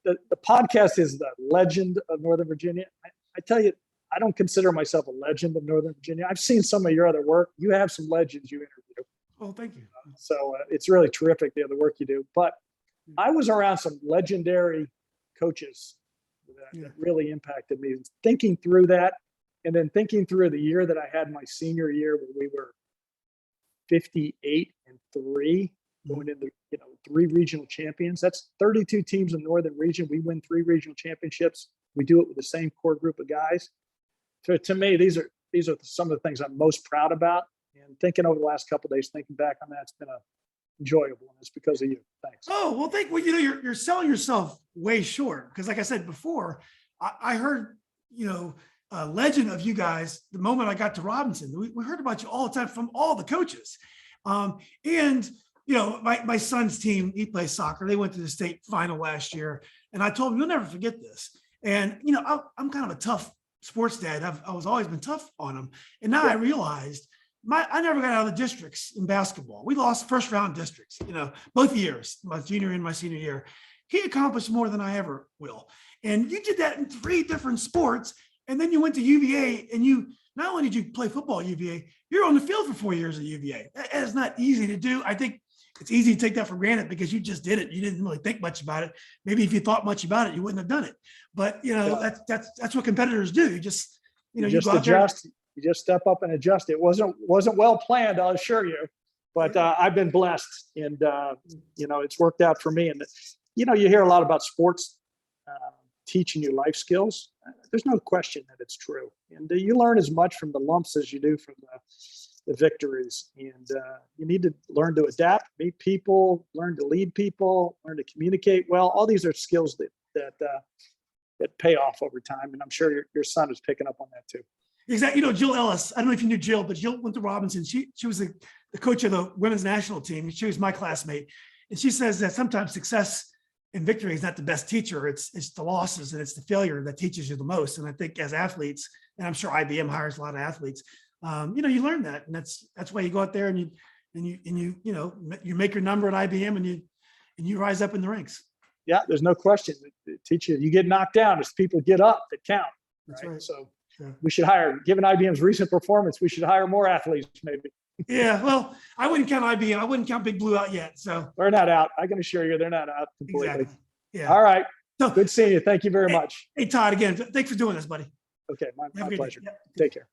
The podcast is the legend of Northern Virginia. I tell you, I don't consider myself a legend of Northern Virginia. I've seen some of your other work. You have some legends you interview. Oh, thank you. So it's really terrific, the other work you do. But I was around some legendary coaches that really impacted me. Thinking through that, and then thinking through the year that I had my senior year, where we were 58-3, going into 3 regional champions. That's 32 teams in the Northern region. We win 3 regional championships. We do it with the same core group of guys. So to me, these are some of the things I'm most proud about. And thinking over the last couple of days, thinking back on that, it's been enjoyable, and it's because of you. Thanks. Oh, well, you're selling yourself way short because, like I said before, I heard, a legend of you guys the moment I got to Robinson. We heard about you all the time from all the coaches. And, my son's team, he plays soccer. They went to the state final last year. And I told him, you'll never forget this. And, I'm kind of a tough sports dad. I was always been tough on him. And now I realized I never got out of the districts in basketball. We lost first round districts, both years, my junior and my senior year. He accomplished more than I ever will. And you did that in 3 different sports. And then you went to UVA, and not only did you play football at UVA, you're on the field for 4 years at UVA. That is not easy to do. I think it's easy to take that for granted because you just did it. You didn't really think much about it. Maybe if you thought much about it, you wouldn't have done it. But that's what competitors do. You just adjust. You just step up and adjust. It wasn't well planned, I'll assure you. But I've been blessed, and it's worked out for me. And you hear a lot about sports teaching you life skills. There's no question that it's true, and you learn as much from the lumps as you do from the victories. And you need to learn to adapt, meet people, learn to lead people, learn to communicate well. All these are skills that pay off over time, and I'm sure your son is picking up on that too. Exactly. Jill Ellis, I don't know if you knew Jill, but Jill went to Robinson. She was the coach of the women's national team. She was my classmate. And she says that sometimes success and victory is not the best teacher. It's the losses and it's the failure that teaches you the most. And I think as athletes, and I'm sure IBM hires a lot of athletes, you learn that. And that's why you go out there and you make your number at IBM and you rise up in the ranks. Yeah, there's no question. It teaches you get knocked down. It's people get up that count. That's right. So sure. We should given IBM's recent performance, we should hire more athletes maybe. Yeah, well, I wouldn't count IBM. I wouldn't count Big Blue out yet. So they're not out. I can assure you they're not out completely. Exactly. Yeah. All right. So, good seeing you. Thank you very much. Hey, Todd, again, thanks for doing this, buddy. Okay, my pleasure. Yep. Take care.